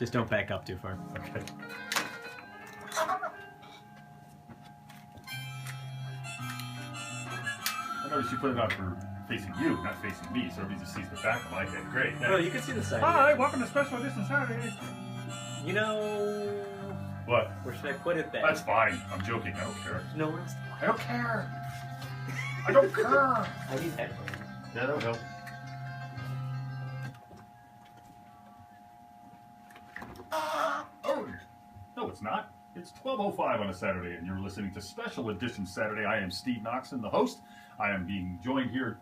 Just don't back up too far. Okay. I noticed you put it on for facing you, not facing me, so everybody just sees the back of my head. Great. Oh, you can see the side. Hi, welcome to Special Edition Saturday. You know... What? Where should I put it then? That's fine. I'm joking. I don't care. No one's... I don't care. I don't care. I need headphones. Yeah, that'll help. Oh, no, it's not. It's 12:05 on a Saturday, and you're listening to Special Edition Saturday. I am Steve Noxon, the host. I am being joined here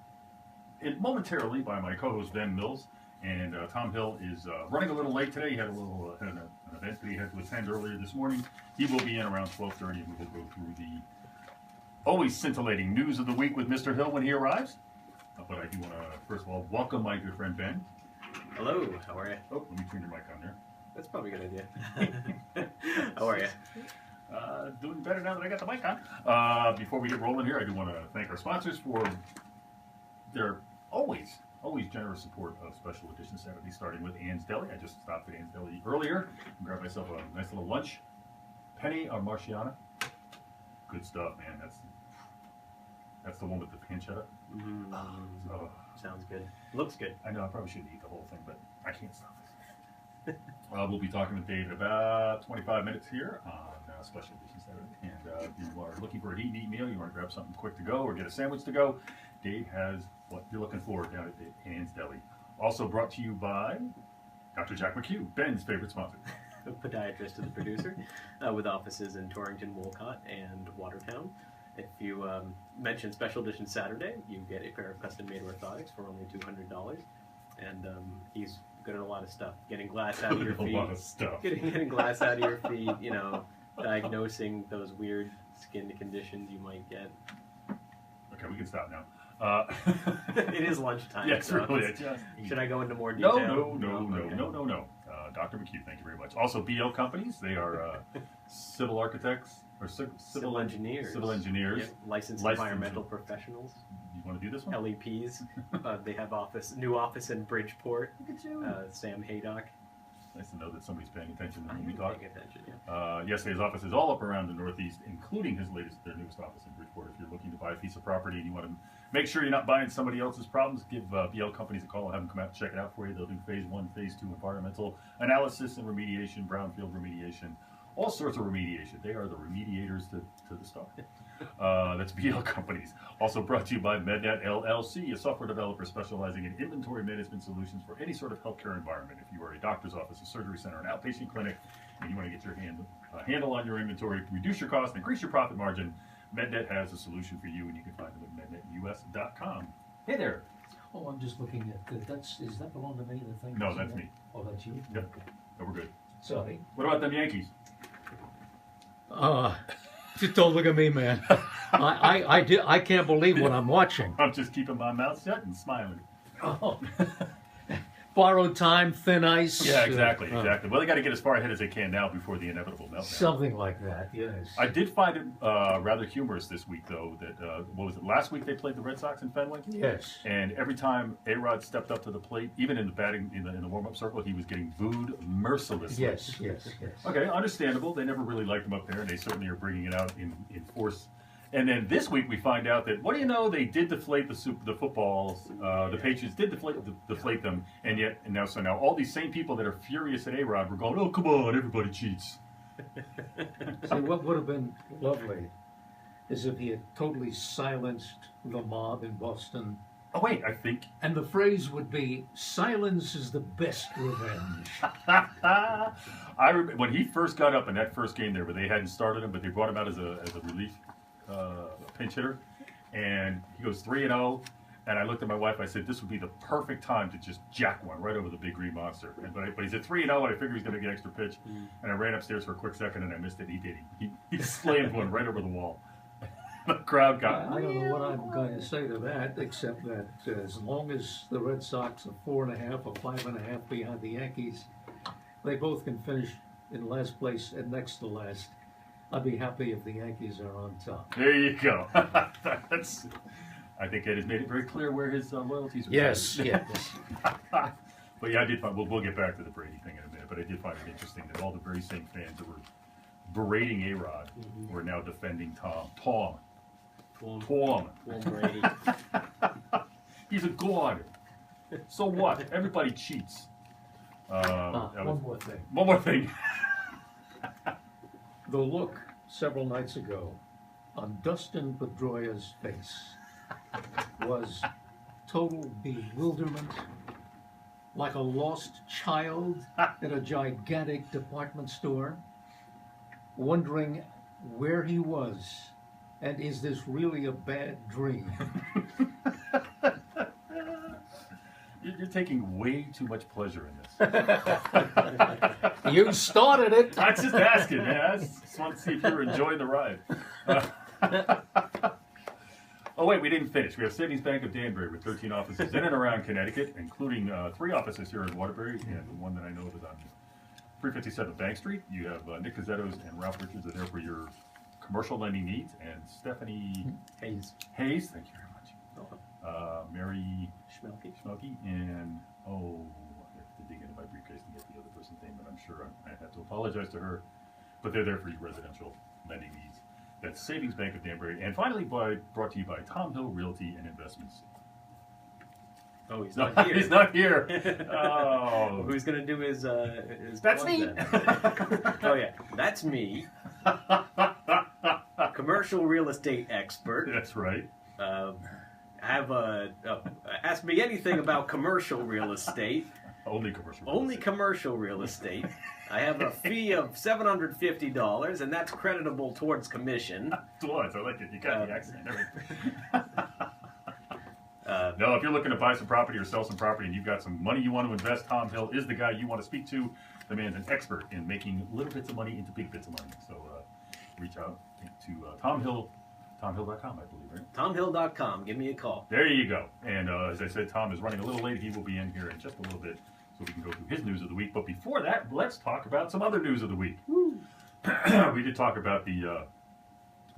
momentarily by my co-host Ben Mills, and Tom Hill is running a little late today. He had an event that he had to attend earlier this morning. He will be in around 12:30, and we will go through the always scintillating news of the week with Mr. Hill when he arrives. But I do want to, first of all, welcome my good friend Ben. Hello, how are you? Oh, let me turn your mic on there. That's probably a good idea. How are you? Doing better now that I got the mic on. Before we get rolling here, I do want to thank our sponsors for their always generous support of Special Edition Saturday, starting with Ann's Deli. I just stopped at Ann's Deli earlier and grabbed myself a nice little lunch. Penny or Marciana. Good stuff, man. That's the one with the pancetta. Oh. Sounds good. Looks good. I know I probably shouldn't eat the whole thing, but I can't stop it. We'll be talking with Dave in about 25 minutes here on Special Edition Saturday. And if you are looking for a heat-and-eat meal, you want to grab something quick to go or get a sandwich to go, Dave has what you're looking for down at Ann's Deli. Also brought to you by Dr. Jack McHugh, Ben's favorite sponsor. Podiatrist to the producer, with offices in Torrington, Wolcott, and Watertown. If you mention Special Edition Saturday, you get a pair of custom-made orthotics for only $200. And he's good at a lot of stuff. Getting glass out of your feet. A lot of stuff. Getting glass out of your feet, you know, diagnosing those weird skin conditions you might get. Okay, we can stop now. It is lunchtime. Yes, so really. should I go into more detail? No. Dr. McHugh, thank you very much. Also, BL Companies, they are civil architects or civil engineers. Yep. Licensed environmental professionals. You want to do this one? LEPs. They have new office in Bridgeport. Look at you. Sam Haydock. Nice to know that somebody's paying attention when we talk. Paying attention, yeah. Yes, his office is all up around the Northeast, including their newest office in Bridgeport. If you're looking to buy a piece of property and you want to make sure you're not buying somebody else's problems, give BL Companies a call and have them come out and check it out for you. They'll do phase 1, phase 2 environmental analysis and remediation, brownfield remediation, all sorts of remediation. They are the remediators to the star. That's BL Companies. Also brought to you by MedNet LLC, a software developer specializing in inventory management solutions for any sort of healthcare environment. If you are a doctor's office, a surgery center, an outpatient clinic, and you want to get your handle on your inventory, reduce your cost, increase your profit margin, MedNet has a solution for you, and you can find them at mednetus.com. Hey there. Oh, I'm just looking at does that belong to me? The thing? No, that's me. Oh, that's you. Yep. No, we're good. Sorry. What about them Yankees? Just don't look at me, man. I can't believe what I'm watching. I'm just keeping my mouth shut and smiling. Oh. Borrowed time, thin ice. Yeah, exactly. Well, they got to get as far ahead as they can now before the inevitable meltdown. Something like that, yes. I did find it rather humorous this week, though, that, what was it, last week they played the Red Sox in Fenway? Yes. And every time A-Rod stepped up to the plate, even in the batting, in the warm-up circle, he was getting booed mercilessly. Yes. Okay, understandable. They never really liked him up there, and they certainly are bringing it out in force. And then this week we find out that, what do you know, they did deflate the footballs. The Patriots did deflate them, and now all these same people that are furious at A-Rod were going, oh, come on, everybody cheats. See, what would have been lovely is if he had totally silenced the mob in Boston. Oh, wait, I think... And the phrase would be, silence is the best revenge. I remember when he first got up in that first game there, where they hadn't started him, but they brought him out as a relief pinch hitter, and he goes 3-0, and I looked at my wife, I said, this would be the perfect time to just jack one right over the big green monster. But he's at 3-0, and I figured he's going to get extra pitch, and I ran upstairs for a quick second, and I missed it. He did. He slammed one right over the wall. The crowd got... I don't know what I'm going to say to that, except that as long as the Red Sox are 4.5 or 5.5 behind the Yankees, they both can finish in last place and next to last. I'd be happy if the Yankees are on top. There you go. I think Ed has made it very clear where his loyalties are. Yes. But yeah, I did find, we'll get back to the Brady thing in a minute, but I did find it interesting that all the very same fans that were berating A-Rod were now defending Tom Brady. He's a god. So what? Everybody cheats. One more thing. The look several nights ago on Dustin Pedroia's face was total bewilderment, like a lost child in a gigantic department store, wondering where he was, and is this really a bad dream? You're taking way too much pleasure in this. You started it. I'm just asking, man. I just want to see if you were enjoying the ride. Oh, wait, we didn't finish. We have Savings Bank of Danbury with 13 offices in and around Connecticut, including 3 offices here in Waterbury, and the one that I know of is on 357 Bank Street. You have Nick Cazzettos and Ralph Richards are there for your commercial lending needs, and Stephanie Hayes. Thank you very much. Mary Schmelke. and I have to dig into my briefcase to get the other person's name, but I'm sure I have to apologize to her. But they're there for your residential lending needs. That's Savings Bank of Danbury. And finally, brought to you by Tom Hill Realty and Investments. Oh, he's not here. He's not here. Oh. Who's going to do his That's plug me. then? Oh, yeah. That's me. Commercial real estate expert. That's right. Have ask me anything about commercial real estate. Only commercial real Only estate. commercial real estate. I have a fee of $750, and that's creditable towards commission. Twice. I like it. You got the accent and everything. No, if you're looking to buy some property or sell some property and you've got some money you want to invest, Tom Hill is the guy you want to speak to. The man's an expert in making little bits of money into big bits of money. So reach out to Tom Hill, tomhill.com, I believe, right? Tomhill.com. Give me a call. There you go. And as I said, Tom is running a little late. He will be in here in just a little bit so we can go through his news of the week. But before that, let's talk about some other news of the week. We did talk about the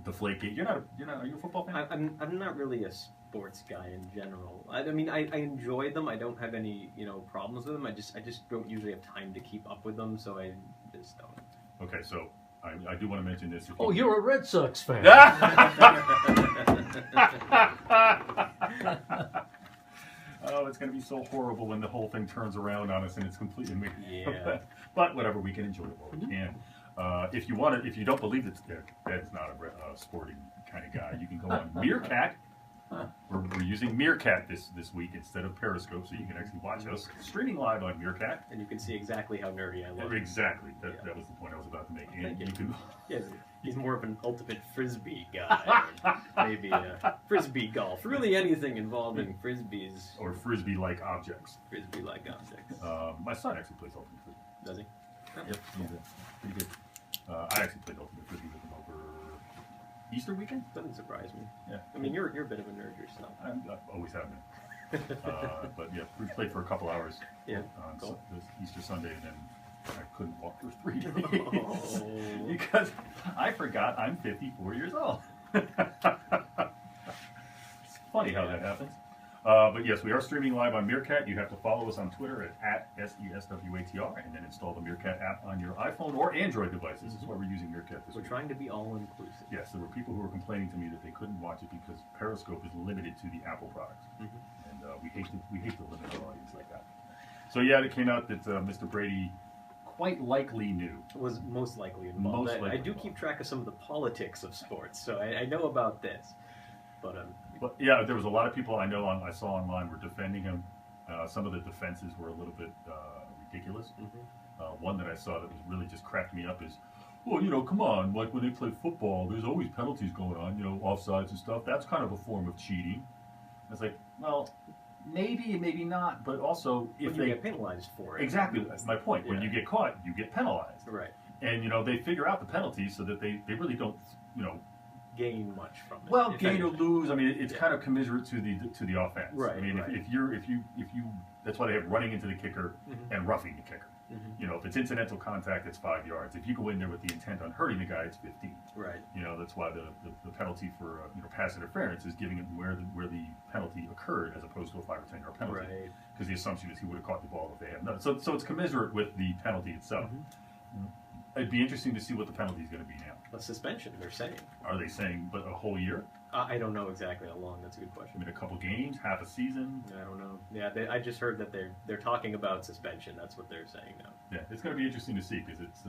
Deflategate. Are you a football fan? I'm not really a sports guy in general. I mean, I enjoy them. I don't have any problems with them. I just don't usually have time to keep up with them, so I just don't. Okay, so I do want to mention this. Oh, you're a Red Sox fan. Oh, it's going to be so horrible when the whole thing turns around on us and it's completely. Yeah. But whatever, we can enjoy it while we can. If you don't believe that Ed's not a sporting kind of guy, you can go on Meerkat. We're using Meerkat this week instead of Periscope, so you can actually watch us streaming live on Meerkat. And you can see exactly how nerdy I look. Exactly. That was the point I was about to make. And Thank you. you can. Yeah, he's more of an ultimate frisbee guy. Maybe frisbee golf. Really anything involving frisbees. Or frisbee-like objects. Frisbee-like objects. My son actually plays ultimate frisbee. Does he? Yep, he's pretty good. I actually played ultimate frisbee with him over Easter weekend. Doesn't surprise me. Yeah, I mean, you're a bit of a nerd yourself. I always have been. But yeah, we played for a couple hours. Yeah, On cool. this Easter Sunday, and then I couldn't walk for 3 days Oh. because I forgot I'm 54 years old. It's funny how that happens. But yes, we are streaming live on Meerkat. You have to follow us on Twitter at SESWATR and then install the Meerkat app on your iPhone or Android devices. This is why we're using Meerkat this We're week. trying to be all-inclusive. Yes, there were people who were complaining to me that they couldn't watch it because Periscope is limited to the Apple products, and we hate to limit our audience like that. So yeah, it came out that Mr. Brady quite likely knew. Was most likely involved. Most likely I do involved. keep track of some of the politics of sports, so I know about this. But yeah, there was a lot of people I saw online were defending him. Some of the defenses were a little bit ridiculous. One that I saw that was really just cracked me up is, well, come on, like when they play football, there's always penalties going on, offsides and stuff. That's kind of a form of cheating. I was like, well, maybe, maybe not, but also if you they get penalized for it. Exactly, that's my point. When Yeah. you get caught, you get penalized. Right. And they figure out the penalties so that they really don't gain much from it. Well, if gain or anything. lose. I mean, it's kind of commiserate to the offense. Right, I mean, right. if you that's why they have running into the kicker and roughing the kicker. You know, if it's incidental contact, it's 5 yards. If you go in there with the intent on hurting the guy, it's 15. Right. You know, that's why the penalty for pass interference is giving it where the penalty occurred as opposed to a 5 or 10 yard penalty. Right. Because the assumption is he would have caught the ball if they had none. So it's commiserate with the penalty itself. It'd be interesting to see what the penalty is going to be now. A suspension, they're saying. Are they saying but a whole year? I don't know exactly how long. That's a good I question. mean, a couple games, half a season. I don't know. Yeah, I just heard that they're talking about suspension. That's what they're saying now. Yeah, it's going to be interesting to see because it's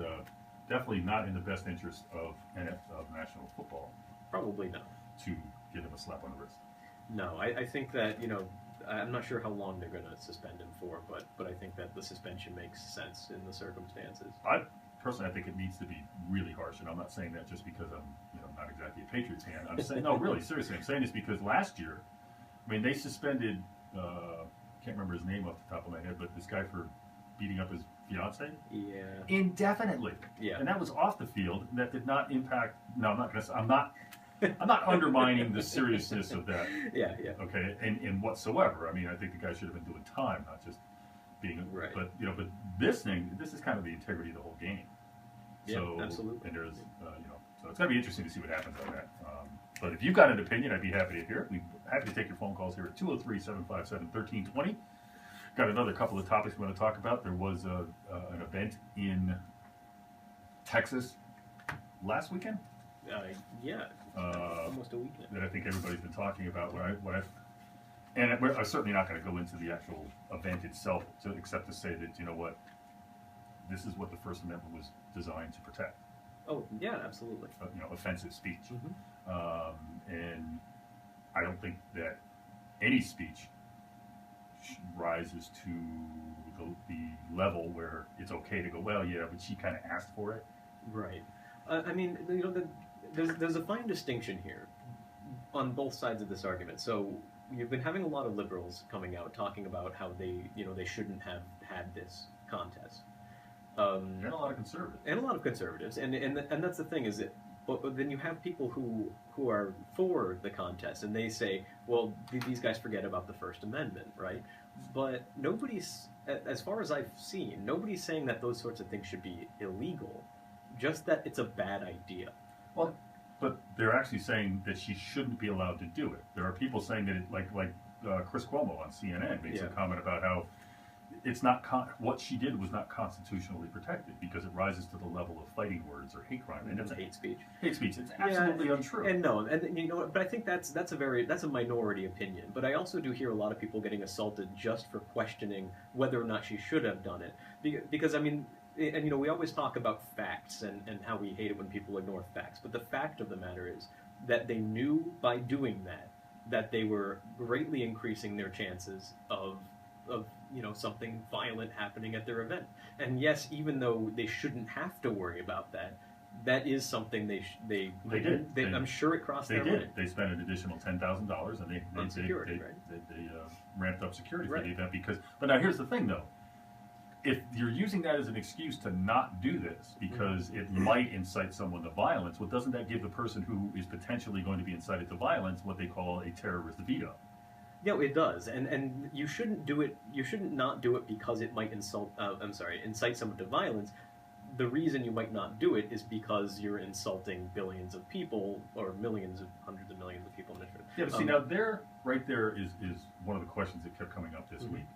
definitely not in the best interest of national football Probably no. to give him a slap on the wrist. No, I think that, I'm not sure how long they're going to suspend him for, but I think that the suspension makes sense in the circumstances. Personally, I think it needs to be really harsh, and I'm not saying that just because I'm not exactly a Patriots fan. I'm saying, no, really, seriously, I'm saying this because last year, I mean, they suspended, can't remember his name off the top of my head, but this guy for beating up his fiance? Yeah. Indefinitely. Yeah. And that was off the field. That did not impact, no, I'm not going to, I'm not undermining the seriousness of that. Yeah. Okay, and whatsoever. I mean, I think the guy should have been doing time, not just being. Right. But but this is kind of the integrity of the whole game. Yeah, So, absolutely. And there's, so it's going to be interesting to see what happens on that. But if you've got an opinion, I'd be happy to hear it. We're happy to take your phone calls here at 203-757-1320. Got another couple of topics we want to talk about. There was an event in Texas last weekend. Yeah. Almost a weekend. That I think everybody's been talking about. And I'm certainly not going to go into the actual event itself, except to say that this is what the First Amendment was designed to protect. Oh, yeah, absolutely. Offensive speech, and I don't think that any speech rises to the level where it's okay to go, well, yeah, but she kind of asked for it. Right. I mean, there's a fine distinction here on both sides of this argument. So you've been having a lot of liberals coming out talking about how they shouldn't have had this contest. And a lot of conservatives. And a lot of conservatives. And that's the thing is that, but then you have people who are for the contest and they say, well, these guys forget about the First Amendment, right? But nobody's, as far as I've seen, nobody's saying that those sorts of things should be illegal, just that it's a bad idea. Well, but they're actually saying that she shouldn't be allowed to do it. There are people saying that, like Chris Cuomo on CNN makes a comment about how it's not what she did was not constitutionally protected because it rises to the level of fighting words or hate crime. And it's hate speech. Hate speech. It's absolutely untrue. And no, and but I think that's a minority opinion. But I also do hear a lot of people getting assaulted just for questioning whether or not she should have done it. Because I mean, and we always talk about facts and how we hate it when people ignore facts. But the fact of the matter is that they knew by doing that they were greatly increasing their chances of something violent happening at their event. And yes, even though they shouldn't have to worry about that, that is something they did. I'm sure it crossed their mind. They spent an additional $10,000 and they ramped up security for the event because. But now here's the thing, though. If you're using that as an excuse to not do this because it might incite someone to violence, well, doesn't that give the person who is potentially going to be incited to violence what they call a terrorist veto? No, it does, and you shouldn't do it. You shouldn't not do it because it might incite someone to violence. The reason you might not do it is because you're insulting billions of people or hundreds of millions of people. Yeah, but see now right there is one of the questions that kept coming up this week.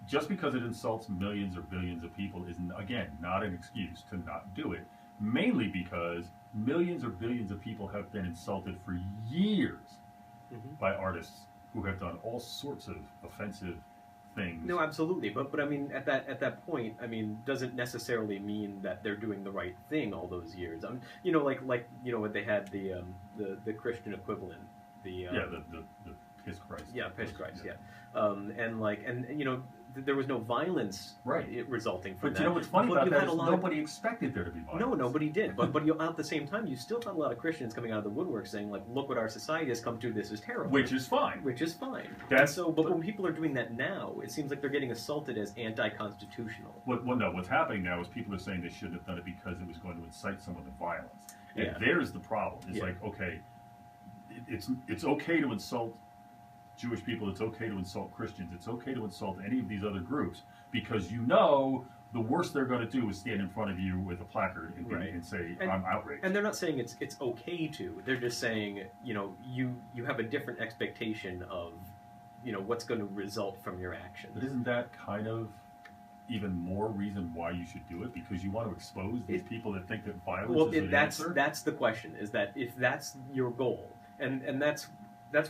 Just because it insults millions or billions of people is again not an excuse to not do it. Mainly because millions or billions of people have been insulted for years by artists who have done all sorts of offensive things. No, absolutely, but I mean, at that point, I mean, doesn't necessarily mean that they're doing the right thing all those years. When they had the Christian equivalent, the Piss Christ. Yeah, Piss Christ. Yeah. There was no violence resulting from that. But you know what's funny about that is nobody expected there to be violence. No, nobody did. But at the same time, you still had a lot of Christians coming out of the woodwork saying, like, look what our society has come to, this is terrible. Which is fine. But when people are doing that now, it seems like they're getting assaulted as anti-constitutional. What's happening now is people are saying they shouldn't have done it because it was going to incite someone to violence. And Yeah. there's the problem. It's Yeah. like, okay, it's okay to insult Jewish people, it's okay to insult Christians, it's okay to insult any of these other groups, because you know the worst they're going to do is stand in front of you with a placard and, Right. and say, And- I'm outraged. And they're not saying it's okay to. They're just saying, you have a different expectation of, what's going to result from your actions. But isn't that kind of even more reason why you should do it? Because you want to expose these people that think that violence is an answer? That's the question, is that if that's your goal, and that's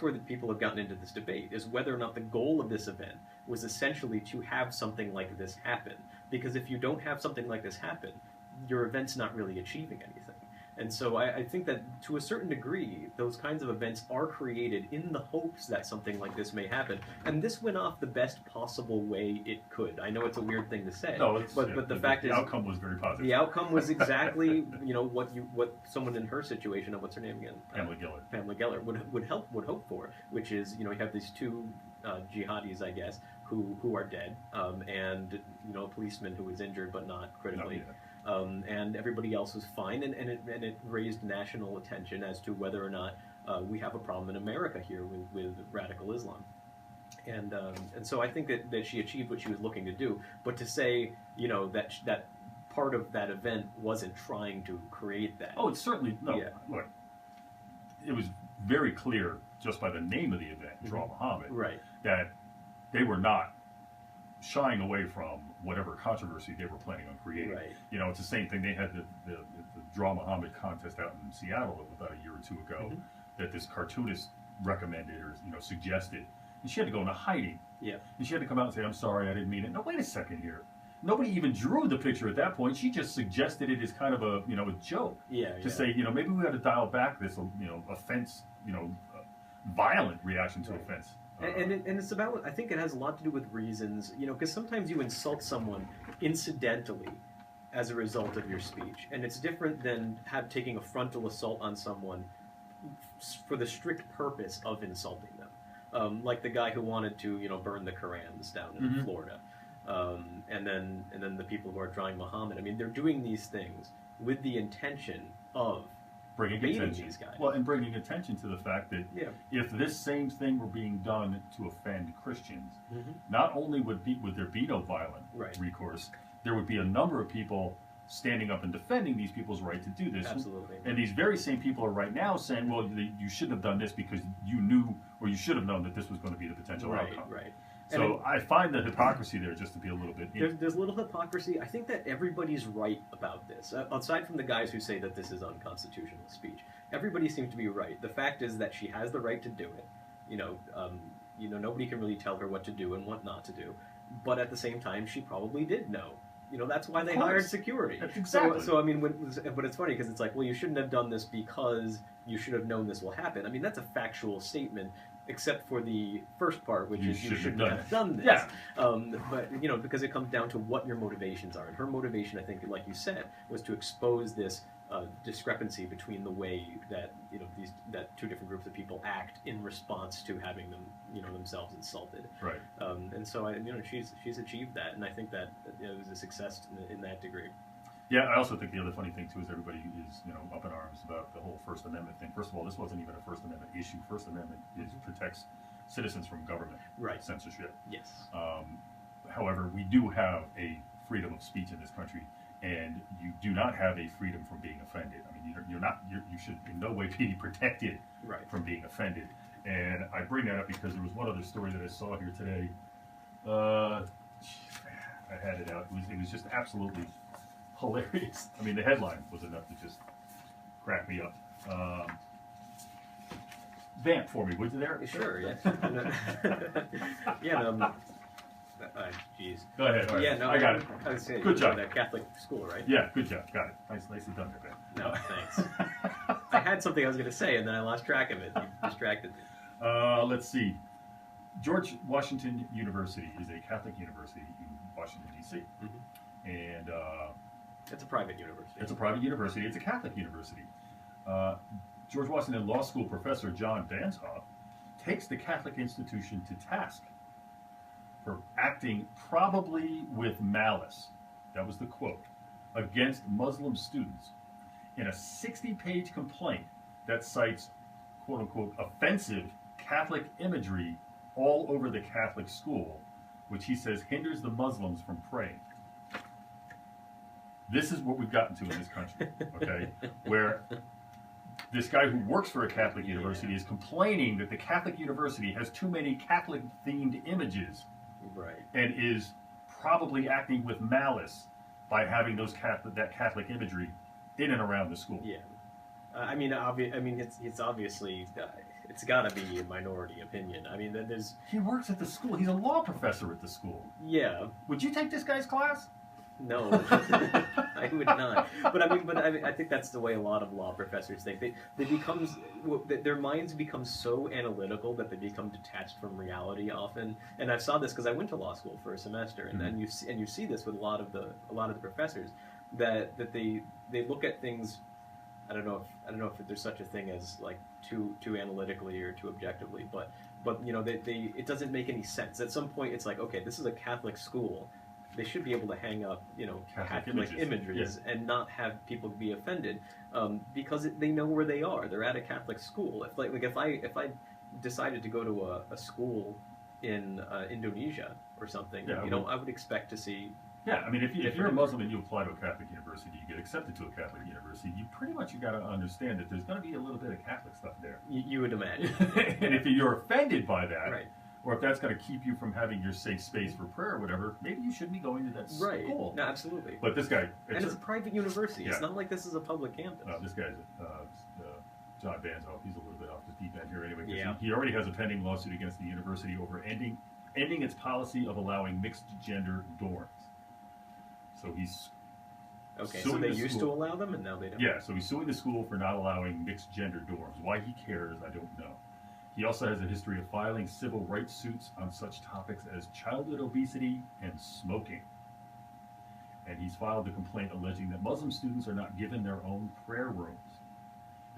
where the people have gotten into this debate, is whether or not the goal of this event was essentially to have something like this happen. Because if you don't have something like this happen, your event's not really achieving anything. And so I think that to a certain degree, those kinds of events are created in the hopes that something like this may happen. And this went off the best possible way it could. I know it's a weird thing to say, No, but the fact is, the outcome was very positive. the outcome was exactly what someone in her situation, what's her name again? Pamela Gillard. Pamela Geller would hope for, which is you have these two jihadis, I guess, who are dead, and a policeman who was injured but not critically. Not yet. And everybody else was fine, and it raised national attention as to whether or not we have a problem in America here with radical Islam. And so I think that she achieved what she was looking to do. But to say, that part of that event wasn't trying to create that. Oh, it's certainly, no, Yeah. look, it was very clear just by the name of the event, Draw Muhammad, Right. that they were not shying away from whatever controversy they were planning on creating. Right. It's the same thing. They had the Draw Muhammad contest out in Seattle about a year or two ago that this cartoonist recommended or suggested, and she had to go into hiding. Yeah. And she had to come out and say, "I'm sorry, I didn't mean it." No, wait a second here. Nobody even drew the picture at that point. She just suggested it as kind of a a joke. Yeah. To say, maybe we ought to dial back this offense, violent reaction to Right. offense. And it's about, I think it has a lot to do with reasons, because sometimes you insult someone incidentally as a result of your speech. And it's different than taking a frontal assault on someone for the strict purpose of insulting them. Like the guy who wanted to, burn the Korans down in Florida. And then the people who are drawing Muhammad. I mean, they're doing these things with the intention of bringing baiting attention. these guys. Well, and bringing attention to the fact that if this same thing were being done to offend Christians, not only would there be no violent recourse, there would be a number of people standing up and defending these people's right to do this. Absolutely. And these very same people are right now saying, well, you shouldn't have done this because you knew or you should have known that this was going to be the potential outcome. Right. So I find the hypocrisy there just to be a little bit... There's a little hypocrisy. I think that everybody's right about this. Aside from the guys who say that this is unconstitutional speech, everybody seems to be right. The fact is that she has the right to do it. Nobody can really tell her what to do and what not to do. But at the same time, she probably did know. That's why they hired security. That's exactly. So I mean, but it's funny because it's like, well, you shouldn't have done this because you should have known this will happen. I mean, that's a factual statement, except for the first part, which is you shouldn't have done this. Yeah. But because it comes down to what your motivations are, and her motivation, I think, like you said, was to expose this discrepancy between the way that that two different groups of people act in response to having them themselves insulted. Right. And so she's achieved that, and I think that it was a success in that degree. Yeah, I also think the other funny thing too is everybody is up in arms about the whole First Amendment thing. First of all, this wasn't even a First Amendment issue. First Amendment protects citizens from government censorship. Yes. However, we do have a freedom of speech in this country, and you do not have a freedom from being offended. I mean, you should in no way be protected from being offended. And I bring that up because there was one other story that I saw here today. I had it out. It was just absolutely hilarious. I mean, the headline was enough to just crack me up. Vamp for me, would you there? Sure, yeah. Jeez. Go ahead. All right. Yeah, no, I got it. I was saying, Good job. That Catholic school, right? Yeah, good job. Got it. Nicely done there, Ben. No, thanks. I had something I was going to say, and then I lost track of it. You distracted me. Let's see. George Washington University is a Catholic university in Washington, D.C. And it's a private university. It's a private university. It's a Catholic university. George Washington Law School professor John Danshoff takes the Catholic institution to task for acting probably with malice, that was the quote, against Muslim students in a 60-page complaint that cites, quote unquote, offensive Catholic imagery all over the Catholic school, which he says hinders the Muslims from praying. This is what we've gotten to in this country, okay? Where this guy who works for a Catholic university is complaining that the Catholic university has too many Catholic-themed images, Right. and is probably acting with malice by having that Catholic imagery in and around the school. Yeah. I mean, it's obviously it's got to be a minority opinion. I mean, there's. He works at the school. He's a law professor at the school. Yeah. Would you take this guy's class? No, I would not. But I think that's the way a lot of law professors think. Their minds become so analytical that they become detached from reality often. And I saw this because I went to law school for a semester, and then you see this with a lot of the professors that they look at things. I don't know if there's such a thing as like too analytically or too objectively, but it doesn't make any sense. At some point, it's like, okay, this is a Catholic school. They should be able to hang up, Catholic images and not have people be offended, because they know where they are. They're at a Catholic school. If I decided to go to a school in Indonesia or something, I would expect to see. Yeah, I mean, if you're a Muslim and you apply to a Catholic university, you get accepted to a Catholic university, you pretty much got to understand that there's going to be a little bit of Catholic stuff there. You would imagine. And if you're offended by that, right. Or if that's going to keep you from having your safe space for prayer or whatever, maybe you shouldn't be going to that right. school. No, absolutely. But this guy... It's a private university. Yeah. It's not like this is a public campus. This guy's John Banzo. He's a little bit off the deep end here anyway. Yeah. He already has a pending lawsuit against the university over ending its policy of allowing mixed-gender dorms. So he's... Okay, so they used to allow them and now they don't? Yeah, so he's suing the school for not allowing mixed-gender dorms. Why he cares, I don't know. He also has a history of filing civil rights suits on such topics as childhood obesity and smoking. And he's filed a complaint alleging that Muslim students are not given their own prayer rooms,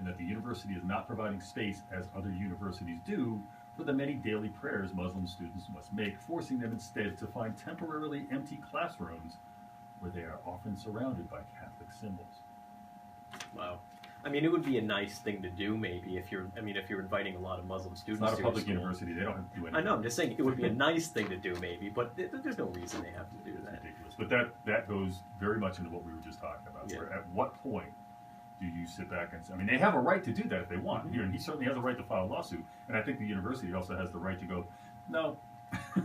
and that the university is not providing space, as other universities do, for the many daily prayers Muslim students must make, forcing them instead to find temporarily empty classrooms where they are often surrounded by Catholic symbols. Wow. I mean, it would be a nice thing to do, maybe, if you're inviting a lot of Muslim students. It's not to a public school. university; they don't have to do anything. I know. I'm just saying it would be a nice thing to do, maybe, but there's no reason they have to do that. It's ridiculous. But that goes very much into what we were just talking about. Yeah. Where at what point do you sit back and say, I mean, they have a right to do that if they want. Mm-hmm. Here, and he certainly has a right to file a lawsuit, and I think the university also has the right to go, no.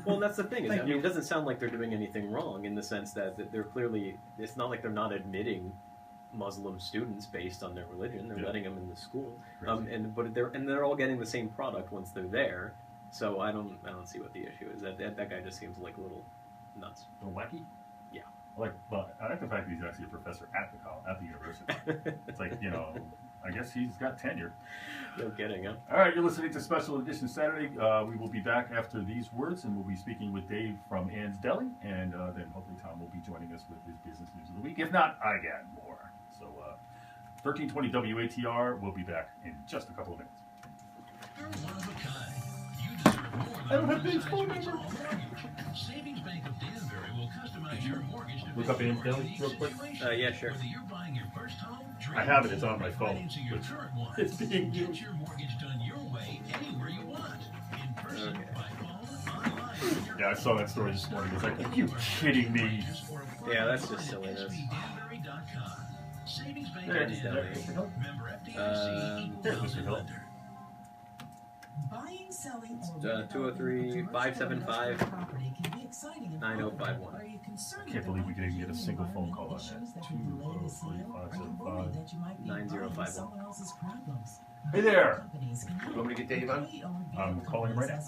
Well, that's the thing. It doesn't sound like they're doing anything wrong in the sense that they're clearly. It's not like they're not admitting Muslim students based on their religion. They're letting them in the school, but they're all getting the same product once they're there. So I don't see what the issue is. That guy just seems like a little nuts. A little wacky. Yeah. But I like the fact that he's actually a professor at the university. It's like, I guess he's got tenure. No kidding, huh? All right, you're listening to Special Edition Saturday. We will be back after these words, and we'll be speaking with Dave from Ann's Deli, and then hopefully Tom will be joining us with his business news of the week. If not, I got more. So 1320 WATR, we'll be back in just a couple of minutes. You're one of a kind. You deserve more than I don't have Dave's phone number. Savings Bank of Danbury will customize your mortgage to Look up Ann's Deli fit real quick. Yeah, sure. Whether you're buying your first home, I have it. It's on my phone. financing your current one, It's being get used. your mortgage done your way, anywhere you want, in person, Okay. by phone, online. Yeah, I saw that story this morning. It's like, are you kidding me? Yeah, that's just silliness. SBDanbury.com. Savings Bank There of it is, Danbury. Mr. Hill? Member FDIC, equal Here's Mr. housing Hill. lender. Buying, selling, or 203-575-9051. I can't believe we didn't get a single phone call on that. 203-575-9051. Hey there. You want me to get Dave on? I'm calling him right now.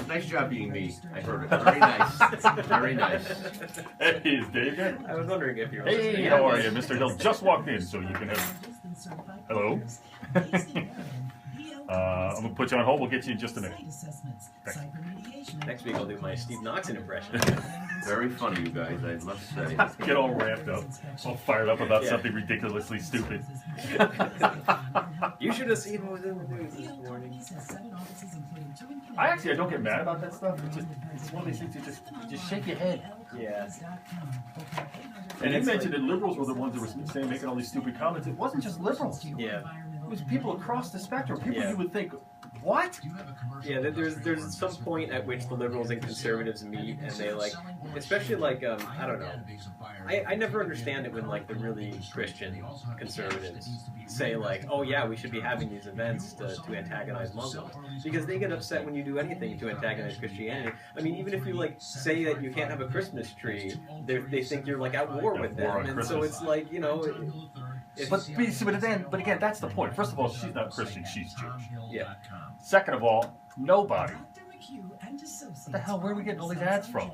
Nice job being me. I heard it. Very nice. Very nice. Hey, is Dave here? I was wondering if you're Hey, listening. how are you? Mr. Hill just walked in, so you can have... Hello? I'm going to put you on hold. We'll get you in just a minute. Next week I'll do my Steve Noxon impression. Very funny, you guys, I must say. Get all ramped up, all fired up about something ridiculously stupid. You should have seen what was in the news this morning. I don't get mad about that stuff. It's one of these things you just shake your head. Yeah. And you it's mentioned like- that liberals were the ones that were saying, making all these stupid comments. It wasn't just liberals. Yeah. It was people across the spectrum. People Yeah. you would think, what? Yeah, there's some point at which the liberals and conservatives meet, and they like, especially like I don't know. I never understand it when like the really Christian conservatives say like, oh yeah, we should be having these events to antagonize Muslims, because they get upset when you do anything to antagonize Christianity. I mean, even if you like say that you can't have a Christmas tree, they think you're like at war with War on them, and so Christmas. it's like, you know. But that's the point. First of all, she's not Christian, she's Jewish. Yeah. Second of all, nobody. What the hell, where are we getting all these ads from?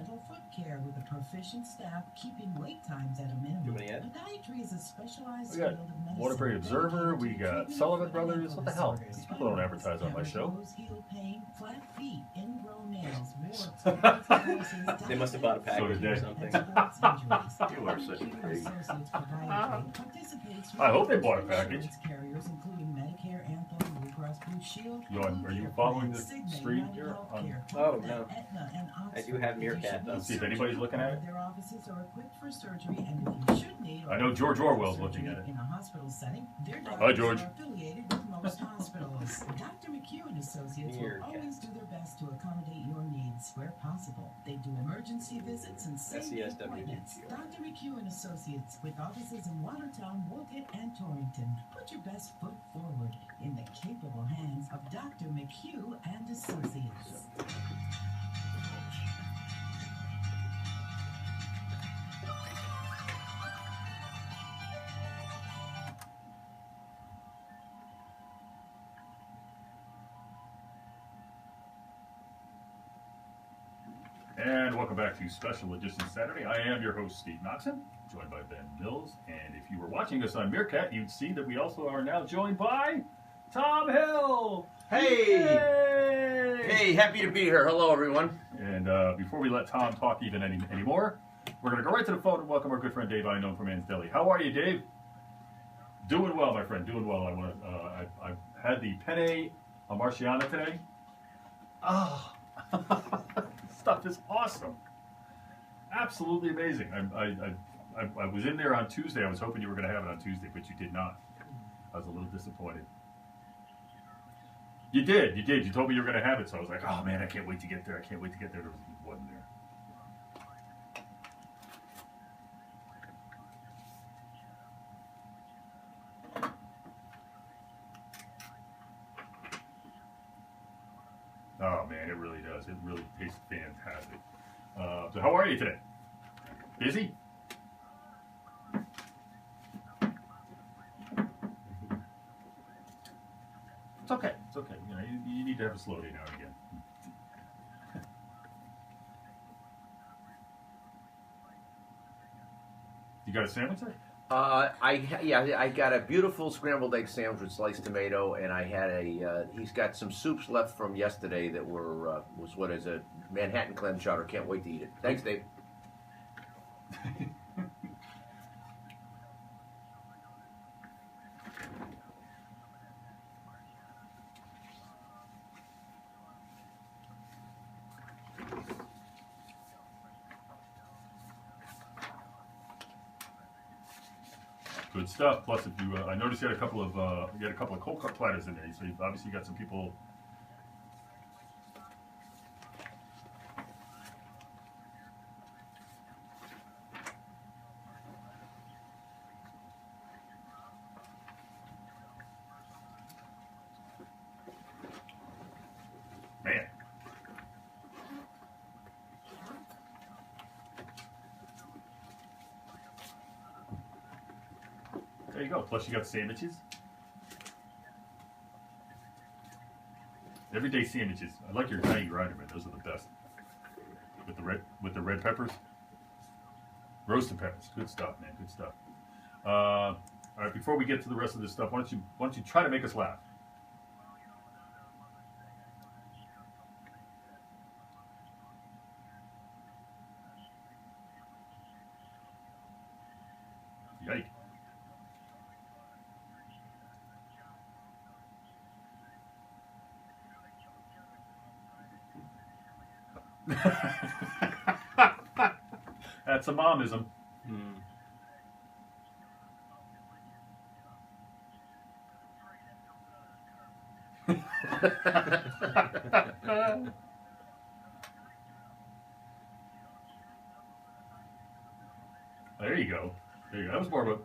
Care with a proficient staff, keeping wait times at a minimum. Do any ads? Podiatry is a specialized We got field of medicine Waterbury Observer, we dedicated to got treatment Sullivan of Brothers. What the hell? ankles, These people don't advertise on my show. Nose, heel pain, flat feet, ingrown nails, warts, osteoporosis, They must have bought a package did or they. something. and sports injuries. You are such a Podiatry pig. Associates Podiatry participates with I hope they bought a insurance package. carriers, including Medicare, Anthem, Blue Cross Blue Shield, Yohan, are you Care following Plan, the Cigna, stream United here on- Healthcare, Oh, Aetna, no. Aetna, and I do Oxford. have If you Meerkat, should though. need See if anybody's surgery, looking at it. Their offices are equipped for surgery, and if you should need I know George Orwell's surgery looking at it. in a hospital setting, their Hi, doctors George. are affiliated with most hospitals. Dr. McHugh and Associates will Meerkat. always do their best to accommodate your needs where possible. They do emergency visits and same-day SESW. appointments. Dr. McHugh and Associates, with offices in Watertown, Woolgate, and Torrington. Put your best foot forward in the capable hands of Dr. McHugh and Associates. And welcome back to Special Edition Saturday. I am your host, Steve Noxon, joined by Ben Mills. And if you were watching us on Meerkat, you'd see that we also are now joined by Tom Hill. Hey! Yay! Hey, happy to be here. Hello, everyone. And before we let Tom talk even anymore, we're going to go right to the phone and welcome our good friend Dave I know from Ann's Deli. How are you, Dave? Doing well, my friend. Doing well. I had the penne marciana today. Oh, stuff is awesome. Absolutely amazing. I was in there on Tuesday. I was hoping you were going to have it on Tuesday, but you did not. I was a little disappointed. You did. You told me you were going to have it, so I was like, oh man, I can't wait to get there. I can't wait to get there. There wasn't there. Oh man, it really does. It really tastes fantastic. So how are you today? Busy? It's okay. It's okay. You know, you need to have a slow day now and again. You got a sandwich there? I got a beautiful scrambled egg sandwich with sliced tomato, and I had he's got some soups left from yesterday that was what is a Manhattan clam chowder. Can't wait to eat it. Thanks, Dave. Good stuff. Plus, if you, I noticed you had a couple of cold cut platters in there. So you've obviously got some people. Man. There you go. Plus, you got sandwiches. Everyday sandwiches. I like your Italian grinder, man. Those are the best. With the red peppers, roasted peppers. Good stuff, man. Good stuff. All right. Before we get to the rest of this stuff, why don't you try to make us laugh? Yike. That's a momism. Hmm. There you go. There you go. That was more of a.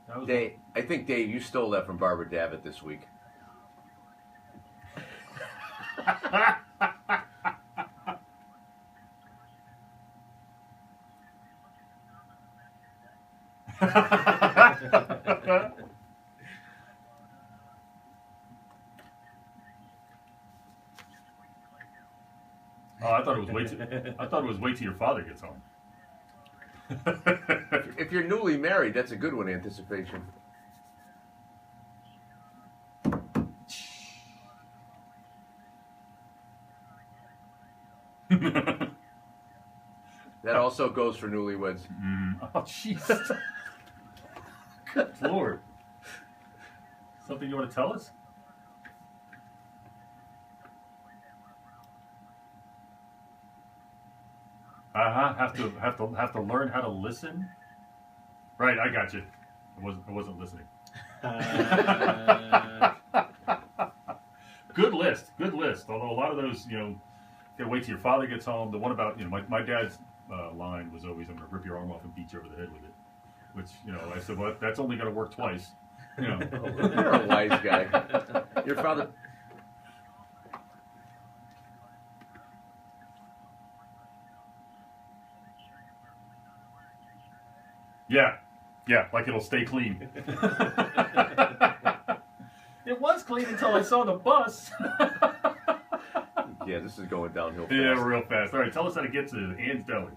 That was Dave, I think, Dave, you stole that from Barbara Davitt this week. Oh, I thought it was wait till. I thought it was wait till your father gets home. If you're newly married, that's a good one, anticipation. That also goes for newlyweds. Oh, jeez. Good Lord. Something you want to tell us? Have to learn how to listen. Right, I got you. I wasn't listening. Good list. Although a lot of those, you gotta wait till your father gets home. The one about, my dad's line was always, "I'm gonna rip your arm off and beat you over the head with it," which, I said, well, that's only gonna work twice. You're a wise guy. Your father. Yeah, like it'll stay clean. It was clean until I saw the bus. Yeah, this is going downhill fast. Yeah, real fast. All right, tell us how to get to Ann's Deli.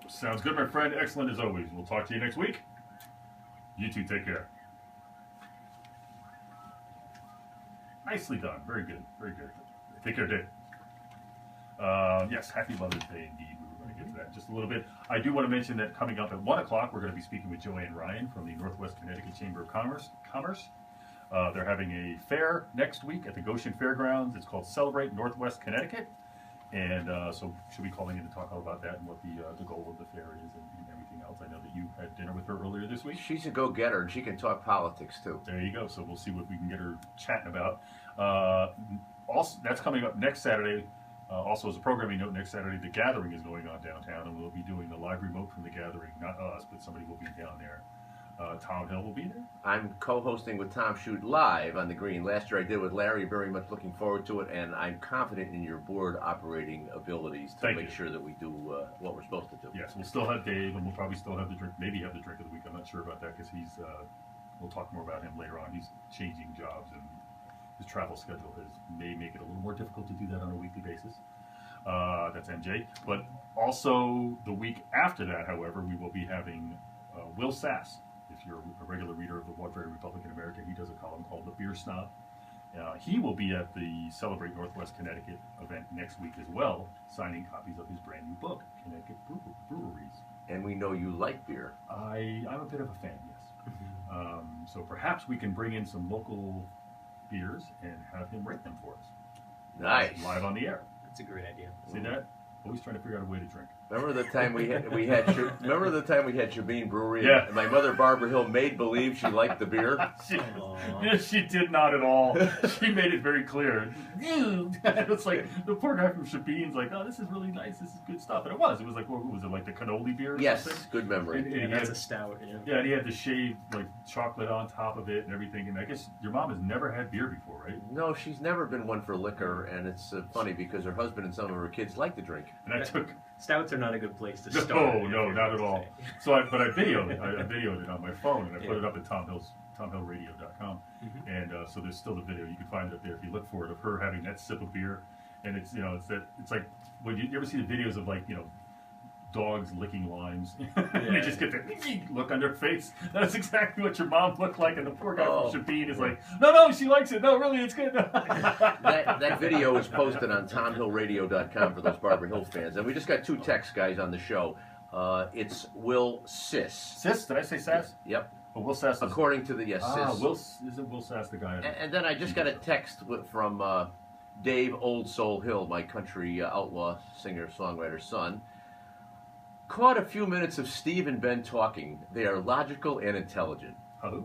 Sounds good, my friend. Excellent as always. We'll talk to you next week. You two take care. Nicely done. Very good. Very good. Take care, Dave. Yes, happy Mother's Day indeed. We were going to get to that in just a little bit. I do want to mention that coming up at 1 o'clock, we're going to be speaking with Joanne Ryan from the Northwest Connecticut Chamber of Commerce. They're having a fair next week at the Goshen Fairgrounds. It's called Celebrate Northwest Connecticut. And so she'll be calling in to talk all about that and what the goal of the fair is and everything else. I know that you had dinner with her earlier this week. She's a go-getter, and she can talk politics, too. There you go. So we'll see what we can get her chatting about. Also, that's coming up next Saturday. Also, as a programming note, next Saturday, The Gathering is going on downtown, and we'll be doing the live remote from The Gathering. Not us, but somebody will be down there. Tom Hill will be there. I'm co-hosting with Tom Shoot live on the green. Last year I did with Larry. Very much looking forward to it, and I'm confident in your board operating abilities to make sure that we do what we're supposed to do. Yes, we'll still have Dave, and we'll probably still have the drink. Maybe have the drink of the week. I'm not sure about that because he's. We'll talk more about him later on. He's changing jobs, and his travel schedule may make it a little more difficult to do that on a weekly basis. That's MJ. But also the week after that, however, we will be having Will Sass. If you're a regular reader of the Waterbury Republican American, he does a column called The Beer Snob. He will be at the Celebrate Northwest Connecticut event next week as well, signing copies of his brand new book, Connecticut Breweries. And we know you like beer. I'm a bit of a fan, yes. So perhaps we can bring in some local beers and have him rate them for us. Nice. Live on the air. That's a great idea. See that? Always trying to figure out a way to drink. Remember the time we had Shabine Brewery? Yeah. And my mother Barbara Hill made believe she liked the beer. She did not at all. She made it very clear. It's like the poor guy from Shabine's like, oh, this is really nice. This is good stuff. And it was. It was like, what was it, like the cannoli beer or Yes, something? good memory. And That's a stout. yeah, and he had the shaved like chocolate on top of it and everything. And I guess your mom has never had beer before, right? No, she's never been one for liquor, and it's funny because her husband and some of her kids like to drink. And I took. Stouts are not a good place to No, start. no, not at all. So, I videoed it. I videoed it on my phone, and I put it up at tomhillradio.com. And so there's still the video. You can find it up there if you look for it of her having that sip of beer. And it's it's like when you ever see the videos of like dogs licking limes. They just get the look on their face. That's exactly what your mom looked like, and the poor guy from Chapin is like, no, she likes it. No, really, it's good. that video was posted on TomHillRadio.com for those Barber Hill fans. And we just got 2 texts, guys, on the show. It's Will Sis. Sis? Did I say Sass? Yep. Oh, Will Sass. According to the, Sis. Isn't Will Sass the guy? And then I just got a text from Dave Old Soul Hill, my country outlaw singer-songwriter son. Caught a few minutes of Steve and Ben talking. They are logical and intelligent. Oh.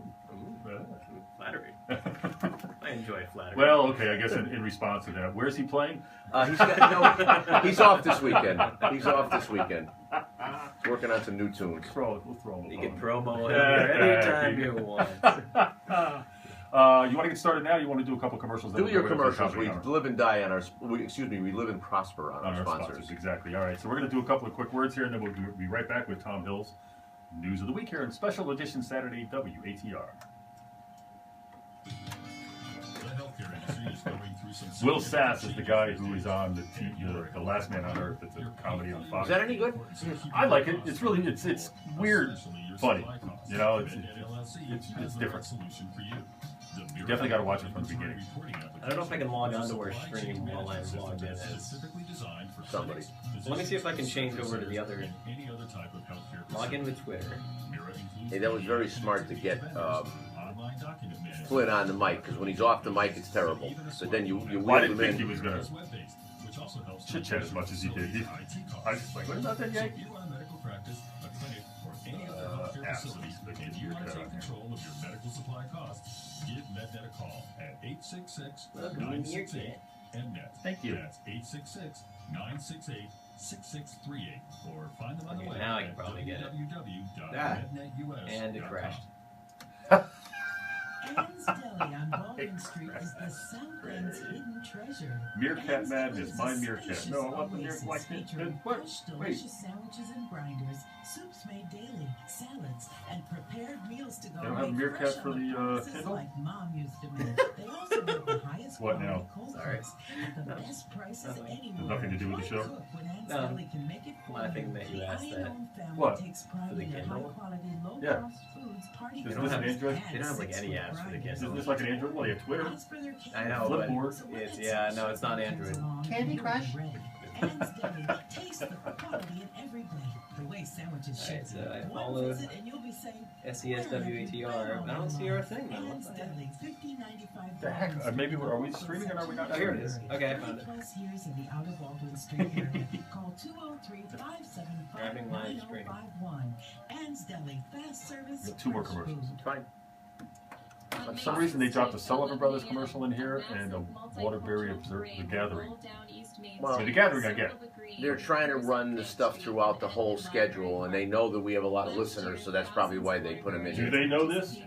Flattery. I enjoy flattery. Well, okay, I guess in response to that, where's he playing? He's off this weekend. He's working on some new tunes. We'll throw him a You bone. can promo it anytime you want. You want to get started now? You want to do a couple commercials? Do your commercials. We live and die on our. We live and prosper on our sponsors. Exactly. All right. So we're going to do a couple of quick words here, and then we'll be right back with Tom Hill's News of the Week here in Special Edition Saturday WATR. Will Sass is the guy who is on the Last Man on Earth. It's a comedy on Fox. Is that any good? I like it. It's really it's weird, funny. You know, it's different. You definitely got to watch it from the beginning. I don't know if I can log on to our stream while I'm logged in as Somebody. Let me see if I can change over to the other. Log in with Twitter. Hey, that was very smart to get Flynn on the mic, because when he's off the mic, it's terrible. So then you I wheel didn't him think he in. was going to chit chat as much as he did. I was just like, what about that yank? Give MedNet a call at 866-968-MedNet. Thank you. That's 866-968-6638. Or find them on the Okay, web now I can at probably get it. www.mednetus.com. And it crashed. Ann's Deli on Baldwin Street is the Southland's hidden treasure. Meerkat Ann's Madness, Deli's my a meerkat. spacious No, I want the oasis meerkat like this. featuring What? fresh, Wait. delicious sandwiches and grinders, soups made daily, salads, and prepared meals to go. They don't have made meerkat fresh for on the, premises Kindle? like Mom used to make. They also have the highest What quality now? cold Sorry. cuts at the best prices anywhere. Nothing to do with the Why show? cook when Ann's No. Deli can make it for Laughing you? that you The asked that. Iron family What? takes pride For the in their Kindle? high-quality, Yeah. low-cost foods, party Isn't They don't this have an Android? They don't have like any apps for the Isn't Kindle. this like an Android? Well, you have Twitter. I know, but Flipboard. it's no, it's not Android. Candy Crush. Ann's Deli. Taste the quality in every bite. The way sandwiches should Alright, so I be. One followed visit and you'll be saying, SESWATR. I don't see our thing though. Ann's What's that? Deli, $50.95. The heck? Maybe are we streaming or are we not? Oh, here it is. Okay, I found it. Plus years in the outer Baldwin Street area. Call 203-575-9051. Grabbing live stream. Ann's Deli, fast service. Two more fresh commercials. food. Fine. For some reason, they dropped a Sullivan Brothers commercial in here and a Waterbury The Gathering. Well, The Gathering, I get. They're trying to run the stuff throughout the whole schedule, and they know that we have a lot of listeners, so that's probably why they put them in Do here. they know this?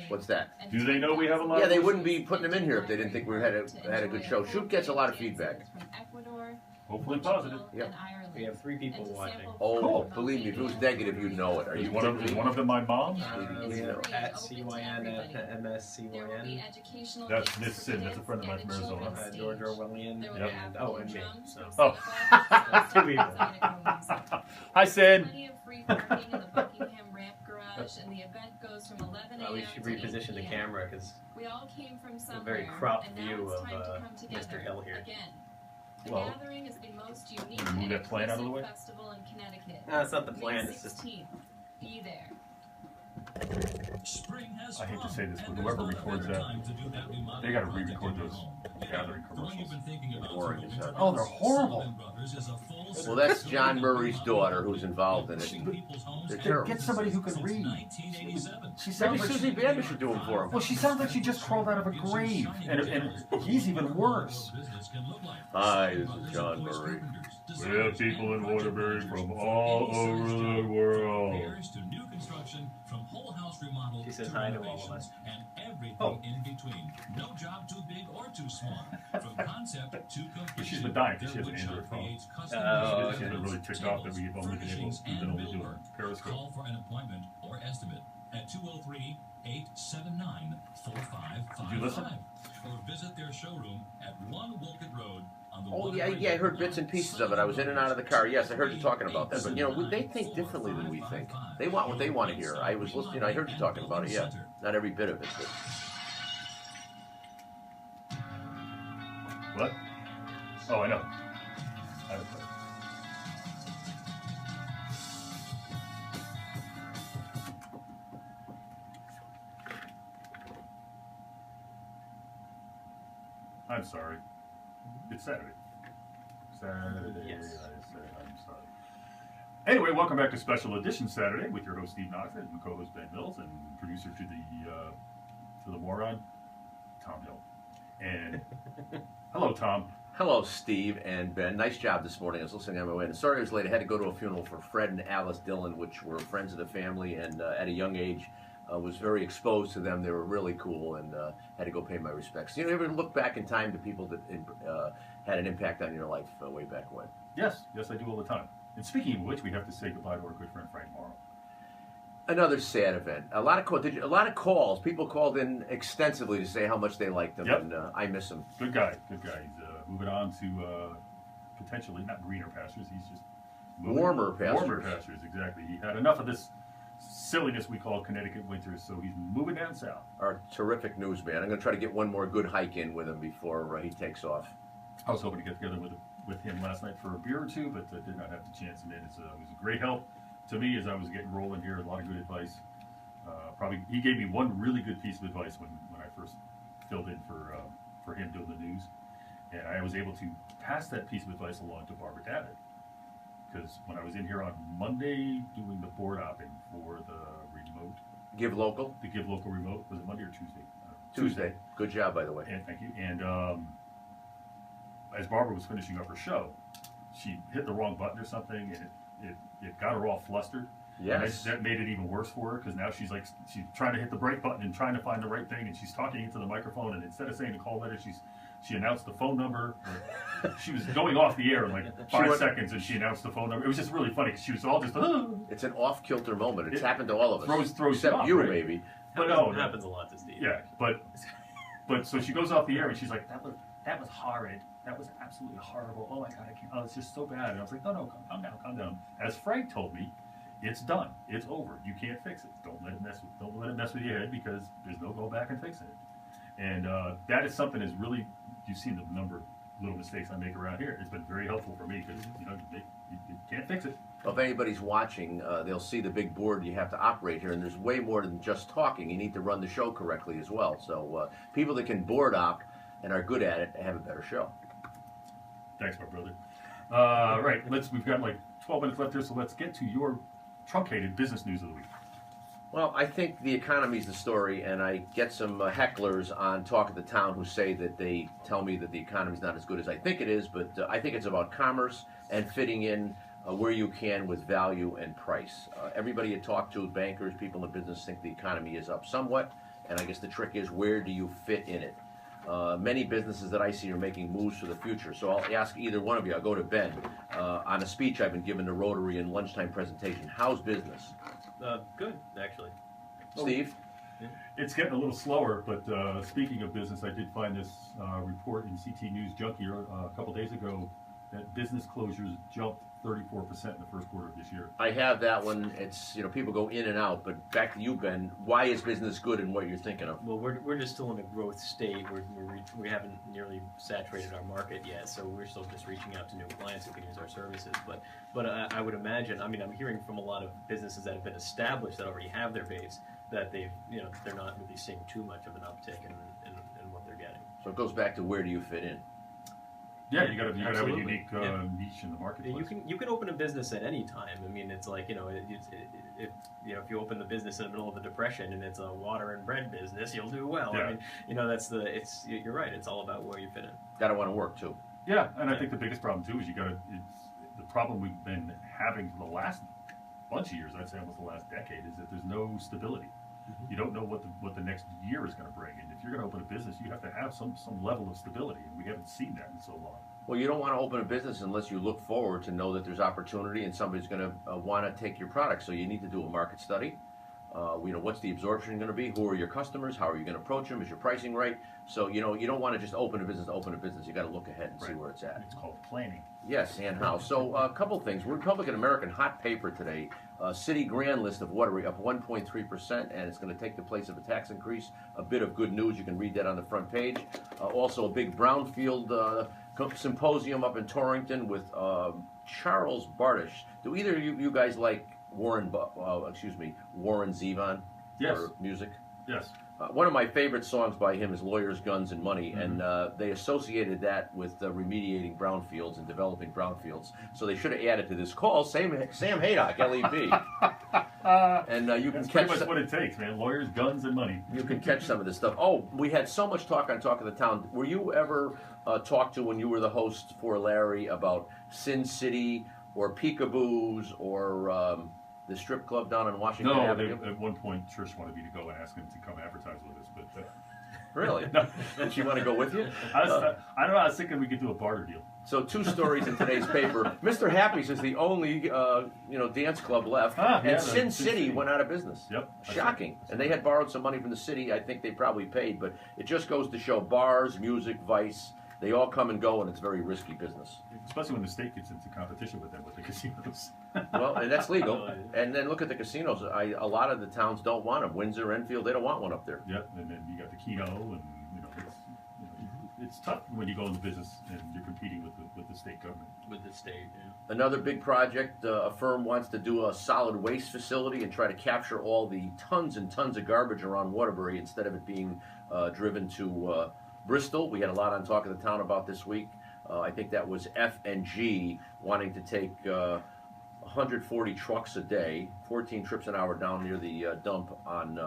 What's that? Do they know we have a lot? Yeah, of they listeners? wouldn't be putting them in here if they didn't think we had a good show. Shoot gets a lot of feedback. Hopefully positive. Yep. We have 3 people watching. Oh, Cool. believe me, if it was negative, you'd know it. Are Is you one of them my mom? We have at CYN at MSCYN. That's Miss Sin. That's a friend of mine from Arizona. George Orwellian. Yep. And, oh, and me. So. Oh. That's 2 people. Hi, Sin. Plenty of free parking in the Buckingham Ramp Garage, and the event goes from 11 a.m. We should to 8 reposition the p.m. camera because We all came from somewhere, very cropped and now view it's of, time to come together Mr. Hill here. Again. The Well, gathering is the most unique wanna move and that plant out of the inclusive way? festival in Connecticut. no, it's not the plan. May It's just 16th. Be there. Spring has I hate to sprung, say this, but and whoever there's no records better that, time to do that remodeling they gotta project re-record in your those home. gathering The one you've commercials. been thinking about Boring for as over hell. Oh, they're horrible. Sullivan Brothers is a full Well, that's service John building Murray's daughter who's involved in it. Furnishing people's homes They're and terrible. Get somebody who can since read. 1987. She Maybe sounds like Susie Banda should do them for him. well, she sounds like she just crawled out of a grave, and he's even worse. Hi, this is John Murray. We have people in Waterbury from all over the world. Repairs to new construction, from whole house remodel She says to hi to all of renovations, us. and everything Oh. in between. No job too big or too small. From concept to completion. She's been dying 'cause she has an their Android workshop phone. creates custom Oh, designs, She's been really ticked off that we've only been furnishings, and only doing more. Periscope. Call for an appointment or estimate at 203-879-4555. Did you listen? Or visit their showroom at 1 Wolcott Road, on the Oh water yeah, break yeah. I heard on bits and pieces of it. I was in and out of the car. Yes, I heard you talking about that. But you know, they think differently than we think. They want what they want to hear. I was listening. I heard you talking about it. Yeah, not every bit of it. But What? Oh, I know. I'm sorry. It's Saturday. Saturday. Yes. I'm sorry. Anyway, welcome back to Special Edition Saturday with your host Steve Knoxford and co-host Ben Mills and producer to the moron, Tom Hill. And hello, Tom. hello, Steve and Ben. Nice job this morning. I was listening on my way. And sorry I was late. I had to go to a funeral for Fred and Alice Dillon, which were friends of the family, and at a young age. Was very exposed to them. They were really cool, and had to go pay my respects. You ever look back in time to people that had an impact on your life way back when? Yes, I do all the time. And speaking of which, we have to say goodbye to our good friend Frank Morrow. Another sad event. A lot of calls. People called in extensively to say how much they liked him, Yep. and I miss him. Good guy. He's moving on to potentially not greener pastures. He's just Warmer pastures. Warmer pastures, exactly. He had enough of this silliness we call Connecticut winters, so he's moving down south. Our terrific newsman. I'm going to try to get one more good hike in with him before he takes off. I was hoping to get together with him last night for a beer or two, but did not have the chance. And it was a great help to me as I was getting rolling here. A lot of good advice. He gave me one really good piece of advice when I first filled in for him doing the news, and I was able to pass that piece of advice along to Barbara Davitt. Because when I was in here on Monday doing the board opping for the remote, The Give Local remote, was it Monday or Tuesday? Tuesday. Good job, by the way. And thank you. And as Barbara was finishing up her show, she hit the wrong button or something, and it got her all flustered. Yes. And that made it even worse for her because now she's trying to hit the break button and trying to find the right thing, and she's talking into the microphone, and instead of saying the call letter, she announced the phone number. She was going off the air in like 5 seconds, and she announced the phone number. It was just really funny because she was all just. It's an off-kilter moment. It's happened to all of us. Throws except you off, you, right? maybe. But It happens a lot to Steve. Yeah, but so she goes off the air and she's like, that was horrid. That was absolutely horrible. Oh my God, I can't. Oh, it's just so bad. And I was like, no, calm down. As Frank told me, it's done. It's over. You can't fix it. Don't let it mess with your head because there's no go back and fixing it. And that is something that's really, you've seen the number of little mistakes I make around here. It's been very helpful for me because you can't fix it. Well, if anybody's watching, they'll see the big board you have to operate here, and there's way more than just talking. You need to run the show correctly as well. So people that can board op and are good at it have a better show. Thanks, my brother. Right, we've got like 12 minutes left here, so let's get to your truncated business news of the week. Well, I think the economy's the story, and I get some hecklers on Talk of the Town who say that they tell me that the economy's not as good as I think it is, but I think it's about commerce and fitting in where you can with value and price. Everybody you talk to, bankers, people in business, think the economy is up somewhat, and I guess the trick is where do you fit in it? Many businesses that I see are making moves for the future, so I'll ask either one of you. I'll go to Ben. On a speech I've been given to Rotary in lunchtime presentation, how's business? Good, actually. Steve? It's getting a little slower, but speaking of business, I did find this report in CT News Junkie a couple days ago that business closures jumped 34% in the first quarter of this year. I have that one. It's, people go in and out, but back to you, Ben. Why is business good and what you're thinking of? Well, we're just still in a growth state. We haven't nearly saturated our market yet, so we're still just reaching out to new clients who can use our services. But I would imagine. I mean, I'm hearing from a lot of businesses that have been established that already have their base that they're not really seeing too much of an uptick in what they're getting. So it goes back to where do you fit in? Yeah, you got to have a Absolutely. unique niche in the marketplace. You can open a business at any time. I mean, it's like if you open the business in the middle of the Depression and it's a water and bread business, you'll do well. Yeah. I mean, you're right. It's all about where you fit in. Gotta want to work too. Yeah, and I think the biggest problem too is the problem we've been having for the last bunch of years, I'd say almost the last decade, is that there's no stability. Mm-hmm. You don't know what the next year is going to bring, and if you're going to open a business, you have to have some level of stability, and we haven't seen that in so long. Well, you don't want to open a business unless you look forward to know that there's opportunity and somebody's going to want to take your product. So you need to do a market study. What's the absorption going to be? Who are your customers? How are you going to approach them? Is your pricing right? So, you don't want to just open a business. You got to look ahead and see where it's at. It's called planning. Yes, and how. So, a couple things. Republican American hot paper today. City grand list of water up 1.3%, and it's going to take the place of a tax increase. A bit of good news. You can read that on the front page. Also, a big brownfield symposium up in Torrington with Charles Bartish. Do either of you guys like Warren Zevon? Yes. For music? Yes. One of my favorite songs by him is Lawyers, Guns, and Money, and they associated that with remediating brownfields and developing brownfields. So they should have added to this call Sam Haydock, LEP. And you can That's catch pretty much what it takes, man. Lawyers, guns, and money. You can catch some of this stuff. Oh, we had so much talk on Talk of the Town. Were you ever talked to when you were the host for Larry about Sin City or Peekaboos or the strip club down in Washington Avenue? At one point, Trish wanted me to go and ask him to come advertise with us, but really? No. Did she want to go with you? I don't know. I was thinking we could do a barter deal. So 2 stories in today's paper. Mr. Happy's is the only dance club left, and Sin City went out of business. Yep. Shocking. And they had borrowed some money from the city. I think they probably paid, but it just goes to show bars, music, vice, they all come and go, and it's very risky business. Especially when the state gets into competition with them with the casinos. Well, and that's legal. And then look at the casinos. A lot of the towns don't want them. Windsor, Enfield, they don't want one up there. Yep. And then you got the Keno, and it's tough when you go into business and you're competing with the state government. With the state, yeah. Another big project, a firm wants to do a solid waste facility and try to capture all the tons and tons of garbage around Waterbury instead of it being driven to Bristol. We had a lot on Talk of the Town about this week. I think that was F&G wanting to take 140 trucks a day, 14 trips an hour down near the dump on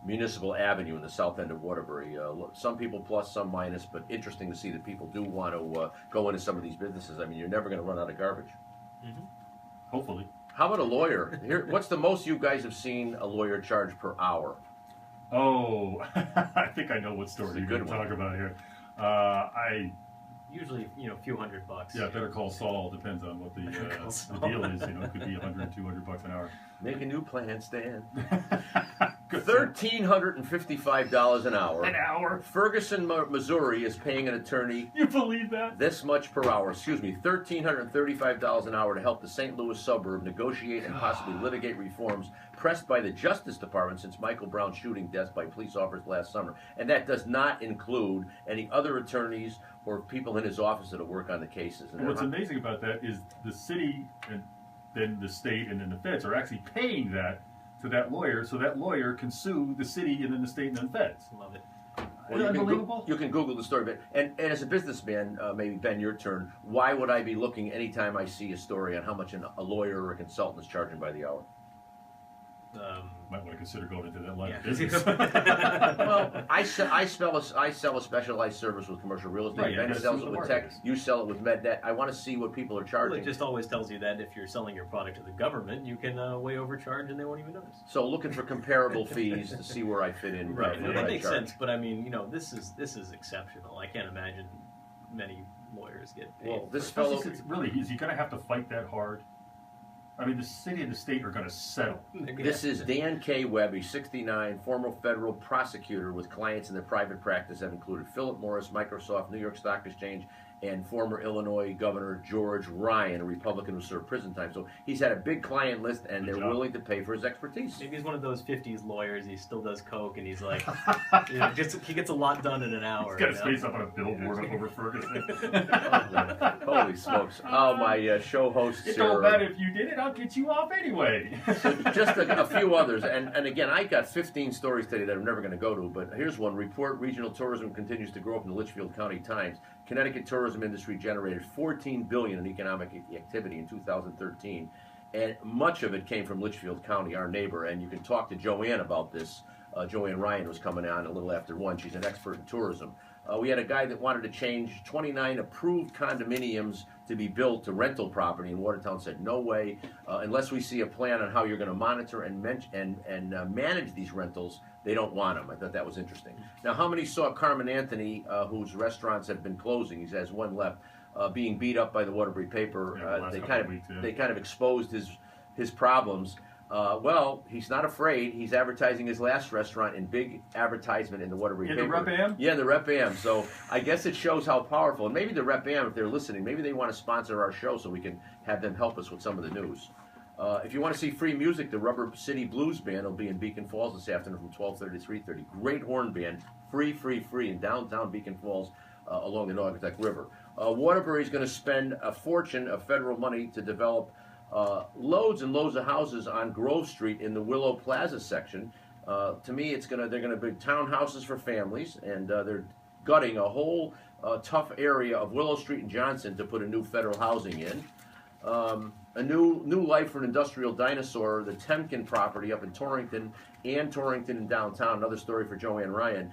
Municipal Avenue in the south end of Waterbury. Some people plus, some minus, but interesting to see that people do want to go into some of these businesses. I mean, you're never going to run out of garbage. Mm-hmm. Hopefully. How about a lawyer? Here, what's the most you guys have seen a lawyer charge per hour? Oh, I think I know what story you're going to talk about here. Usually, a few $100. Yeah, Better Call Saul. Depends on what the deal is. It could be $100, $200 an hour. Make a new plan, Stan. $1,355 an hour. An hour. Ferguson, Missouri is paying an attorney. You believe that? This much per hour. Excuse me, $1,335 an hour to help the St. Louis suburb negotiate and possibly litigate reforms pressed by the Justice Department since Michael Brown's shooting death by police officers last summer. And that does not include any other attorneys or people in his office that will work on the cases. And what's amazing about that is the city and then the state and then the feds are actually paying that to that lawyer, so that lawyer can sue the city and then the state and then the feds. Love it. Well, unbelievable. You can Google the story, but and as a businessman, maybe Ben, your turn. Why would I be looking anytime I see a story on how much a lawyer or a consultant is charging by the hour? Might want to consider going into that line of Yeah. business. Well, I sell a specialized service with commercial real estate. Right, yeah, Ben that's sells what it the with market tech. is. You sell it with MedNet. I want to see what people are Well, charging. it just always tells you that if you're selling your product to the government, you can way overcharge and they won't even notice. So looking for comparable fees to see where I fit in. Right, what that I makes charge. sense. But I mean, this is exceptional. I can't imagine many lawyers get paid. Well, this Especially fellow. since really, is he going to have to fight that hard? I mean, the city and the state are going to settle. This is Dan K. Webb, he's 69, former federal prosecutor with clients in the private practice that included Philip Morris, Microsoft, New York Stock Exchange, and former Illinois Governor George Ryan, a Republican who served prison time. So he's had a big client list, and they're willing to pay for his expertise. Maybe he's one of those 50s lawyers. He still does coke, and he's like, he gets a lot done in an hour. He's got his face up on a billboard up over Ferguson. Holy smokes. Oh, my show hosts It here. don't matter if you did it, I'll get you off anyway. Just a few others. And again, I got 15 stories today that I'm never going to go to, but here's one. Report regional tourism continues to grow up in the Litchfield County Times. Connecticut tourism industry generated $14 billion in economic activity in 2013, and much of it came from Litchfield County, our neighbor. And you can talk to Joanne about this. Joanne Ryan was coming on a little after 1. She's an expert in tourism. We had a guy that wanted to change 29 approved condominiums to be built to rental property, and Watertown said, no way, unless we see a plan on how you're going to monitor and manage these rentals, they don't want them. I thought that was interesting. Now, how many saw Carmen Anthony, whose restaurants have been closing? He has one left, being beat up by the Waterbury paper. Yeah, the last they couple kind of of weeks, yeah. they kind of exposed his problems. Well, he's not afraid. He's advertising his last restaurant in big advertisement in the Waterbury In paper. the Rep Am? Yeah, the Rep Am. So I guess it shows how powerful. And maybe the Rep Am, if they're listening, maybe they want to sponsor our show so we can have them help us with some of the news. If you want to see free music, the Rubber City Blues Band will be in Beacon Falls this afternoon from 12:30 to 3:30. Great horn band, free in downtown Beacon Falls along the Naugatuck River. Waterbury's going to spend a fortune of federal money to develop loads and loads of houses on Grove Street in the Willow Plaza section. To me, they're going to build townhouses for families, and they're gutting a whole tough area of Willow Street and Johnson to put a new federal housing in. A new life for an industrial dinosaur, the Temkin property up in Torrington and downtown. Another story for Joanne Ryan.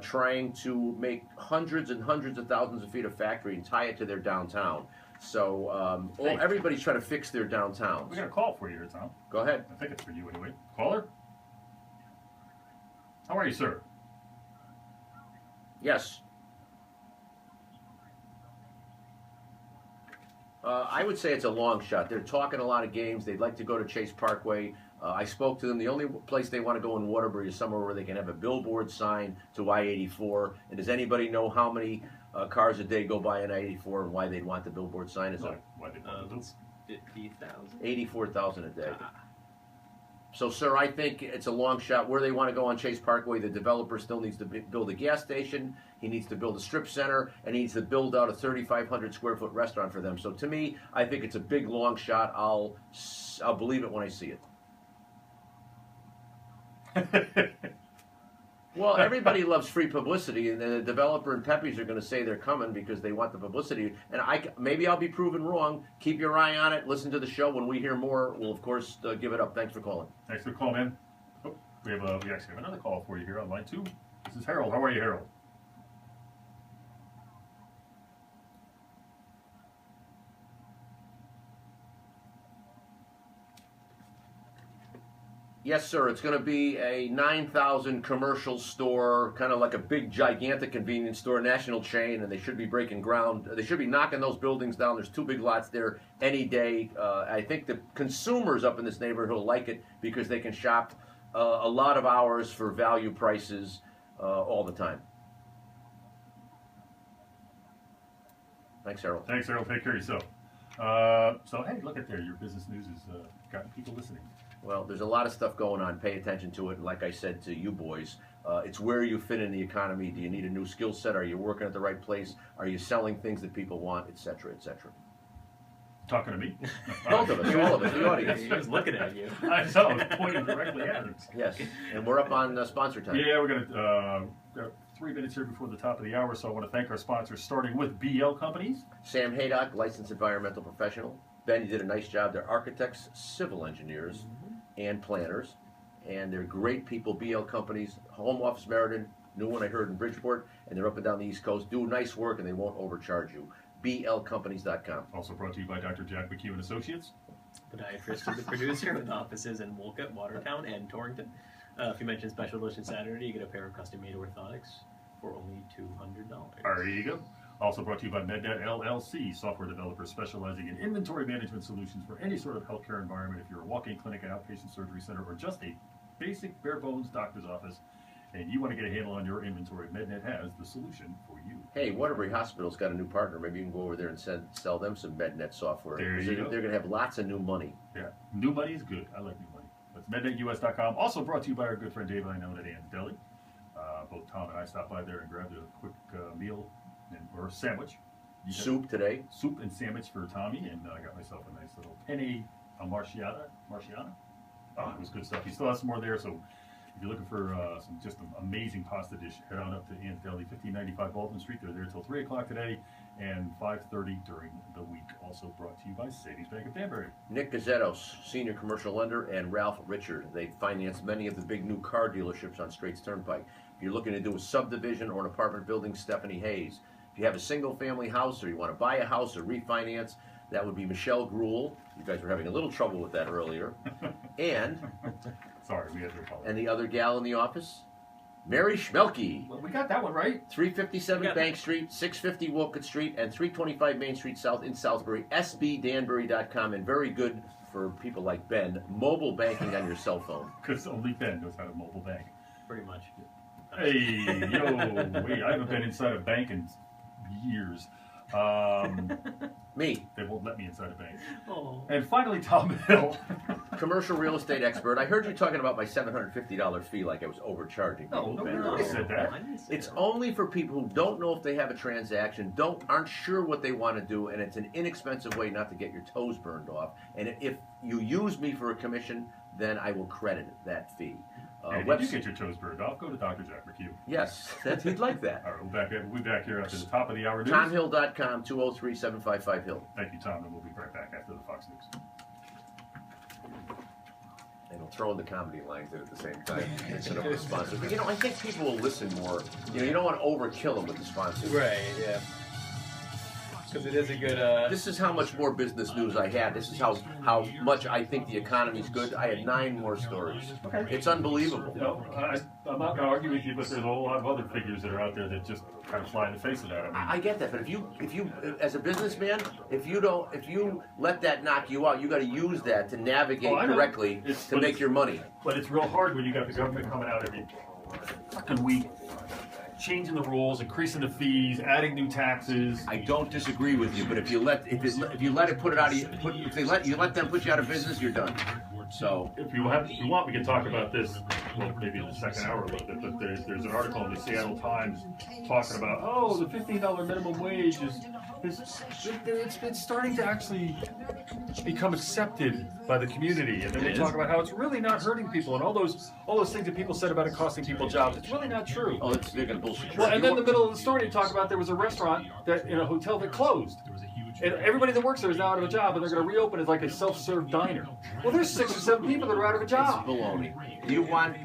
Trying to make hundreds and hundreds of thousands of feet of factory and tie it to their downtown. So everybody's trying to fix their downtowns. We got a call for you here, Tom. Go ahead. I think it's for you anyway. Caller? How are you, sir? Yes. I would say it's a long shot. They're talking a lot of games. They'd like to go to Chase Parkway. I spoke to them. The only place they want to go in Waterbury is somewhere where they can have a billboard sign to I-84. And does anybody know how many cars a day go by on I-84 and why they'd want the billboard sign? Is it Why they want to do? 50,000. 84,000 a day. So, sir, I think it's a long shot. Where they want to go on Chase Parkway, the developer still needs to build a gas station. He needs to build a strip center, and he needs to build out a 3,500 square foot restaurant for them. So, to me, I think it's a big long shot. I'll believe it when I see it. Well, everybody loves free publicity, and the developer and Pepe's are going to say they're coming because they want the publicity. And maybe I'll be proven wrong. Keep your eye on it. Listen to the show. When we hear more, we'll, of course, give it up. Thanks for calling. Thanks for calling, man. Oh, we actually have another call for you here on line 2. This is Harold. How are you, Harold? Yes, sir. It's going to be a 9,000 commercial store, kind of like a big, gigantic convenience store, national chain, and they should be breaking ground. They should be knocking those buildings down. There's 2 big lots there any day. I think the consumers up in this neighborhood will like it because they can shop a lot of hours for value prices all the time. Thanks, Harold. Thanks, Harold. Take care of yourself. So, hey, look at there. Your business news has gotten people listening. Well, there's a lot of stuff going on. Pay attention to it. And like I said to you boys, it's where you fit in the economy. Do you need a new skill set? Are you working at the right place? Are you selling things that people want, et cetera, et cetera? Talking to me? Both of us, all of us, the audience. He was looking at you. I saw. I was pointing directly at him. Yes, and we're up on sponsor time. Yeah, we're going to got 3 minutes here before the top of the hour, so I want to thank our sponsors, starting with BL Companies. Sam Haydock, licensed environmental professional. Ben, you did a nice job. They're architects, civil engineers, and planners, and they're great people. BL Companies, home office Meriden, new one I heard in Bridgeport, and they're up and down the East Coast. Do nice work, and they won't overcharge you. BLCompanies.com. Also brought to you by Dr. Jack McHugh and Associates. Podiatrist to the producer with offices in Wolcott, Watertown, and Torrington. If you mention Special Edition Saturday, you get a pair of custom-made orthotics for only $200. There you go. Also brought to you by MedNet LLC, software developer specializing in inventory management solutions for any sort of healthcare environment. If you're a walk-in clinic, an outpatient surgery center, or just a basic bare-bones doctor's office, and you want to get a handle on your inventory, MedNet has the solution for you. Hey, Waterbury Hospital's got a new partner. Maybe you can go over there and sell them some MedNet software. There you go. They're going to have lots of new money. Yeah, new money is good. I like new money. That's MedNetUS.com. Also brought to you by our good friend Dave I know at Ann's Deli. Both Tom and I stopped by there and grabbed a quick meal or sandwich. Soup today. Soup and sandwich for Tommy, and I got myself a nice little penne marciana. Oh, it was good stuff. He still has some more there, so if you're looking for some just an amazing pasta dish, head on up to Ann's Deli, 1595 Baldwin Street. They're there till 3 o'clock today and 5:30 during the week. Also brought to you by Savings Bank of Danbury. Nick Gazzettos, senior commercial lender, and Ralph Richard. They finance many of the big new car dealerships on Straits Turnpike. If you're looking to do a subdivision or an apartment building, Stephanie Hayes. If you have a single-family house or you want to buy a house or refinance, that would be Michelle Gruel. You guys were having a little trouble with that earlier. And Sorry, we had to apologize. and the other gal in the office, Mary Schmelke. Well, we got that one right. 357 Yeah. Bank Street, 650 Wolcott Street, and 325 Main Street South in Southbury, sbdanbury.com, and very good for people like Ben, mobile banking on your cell phone. Because only Ben knows how to mobile bank. Pretty much. Hey, yo, wait, I haven't been inside a bank in years. Me, They won't let me inside a bank. Oh. And finally, Tom Hill. commercial real estate expert. I heard you talking about my $750 fee like I was overcharging. No, people. nobody really said that. I didn't say It's that. only for people who don't know if they have a transaction, aren't sure what they want to do, and it's an inexpensive way not to get your toes burned off. And if you use me for a commission, then I will credit that fee. And if you get your toes burned off, go to Dr. Jack McHugh. Yes, he'd like that. All right, we'll be back here after the top of the hour news. TomHill.com, 203-755-HILL. Thank you, Tom, and we'll be right back after the Fox News. And he'll throw in the comedy lines in at the same time. Mixing up the sponsors. But, I think people will listen more. You don't want to overkill them with the sponsors. Right, yeah. Because it is a good, This is how much more business news I had. This is how much I think the economy's good. I had 9 more stories. Okay. It's unbelievable. I'm not going to argue with you, but there's a whole lot of other figures that are out there that just kind of fly in the face of that. I mean, I get that, but if you as a businessman, if you let that knock you out, you got to use that to navigate I know. correctly to make your money. But it's real hard when you got the government coming out every fucking week, changing the rules, increasing the fees, adding new taxes. I don't disagree with you, but if you let it put it out of you, if they let them put you out of business, you're done. So If you want, we can talk about this. Well, maybe in the second hour a little bit. But there's an article in the Seattle Times talking about the $15 minimum wage it's starting to actually become accepted by the community, and then they talk about how it's really not hurting people, and all those things that people said about it costing people jobs. It's really not true. they're gonna bullshit. Well, and then in the middle of the story, you talk about there was a restaurant that in a hotel that closed. And everybody that works there is now out of a job, and they're going to reopen as like a self-serve diner. Well, there's 6 or 7 people that are out of a job. Baloney. Do you want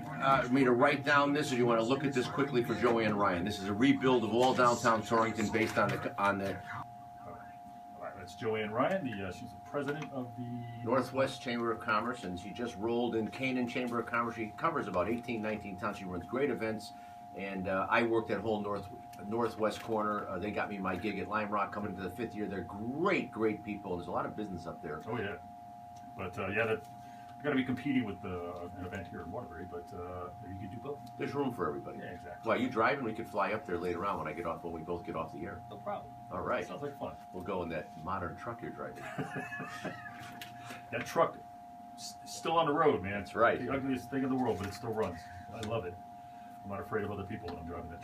me to write down this, or do you want to look at this quickly for Joanne Ryan? This is a rebuild of all downtown Torrington based on the All right, that's Joanne Ryan. She's the president of the Northwest Chamber of Commerce, and she just rolled in Canaan Chamber of Commerce. She covers about 18, 19 towns. She runs great events, and I worked at whole Northwest corner. They got me my gig at Lime Rock coming into the 5th year. They're great people. There's a lot of business up there. Oh yeah, but that we're going to be competing with an event here in Waterbury, but maybe you could do both. There's room for everybody. Yeah, exactly. Well, you driving? We could fly up there later on when we both get off the air. no problem. All right. Sounds like fun. We'll go in that modern truck you're driving. That truck still on the road, man. That's right. The ugliest thing in the world, but it still runs. I love it. I'm not afraid of other people when I'm driving that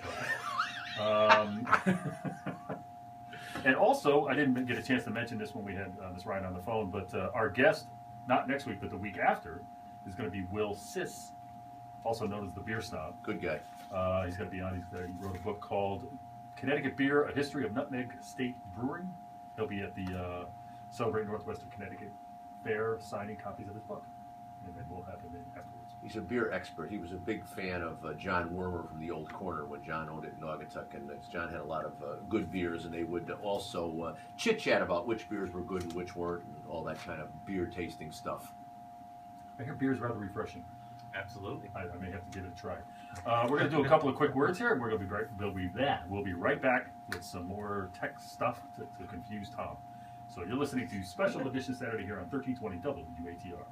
truck. And also, I didn't get a chance to mention this when we had this ride on the phone, but our guest, not next week, but the week after, is going to be Will Siss, also known as the Beer Snob. Good guy. He's going to be on. He wrote a book called Connecticut Beer: A History of Nutmeg State Brewing. He'll be at the Celebrate Northwestern Connecticut Fair signing copies of his book, and then we'll have him in afterwards. He's a beer expert. He was a big fan of John Wormer from the Old Corner when John owned it in Naugatuck, and John had a lot of good beers, and they would also chit-chat about which beers were good and which weren't, and all that kind of beer tasting stuff. I hear beer is rather refreshing. Absolutely. I may have to give it a try. We're going to do a couple of quick words here, and we'll be right back with some more tech stuff to confuse Tom. So you're listening to Special Edition Saturday here on 1320 WATR.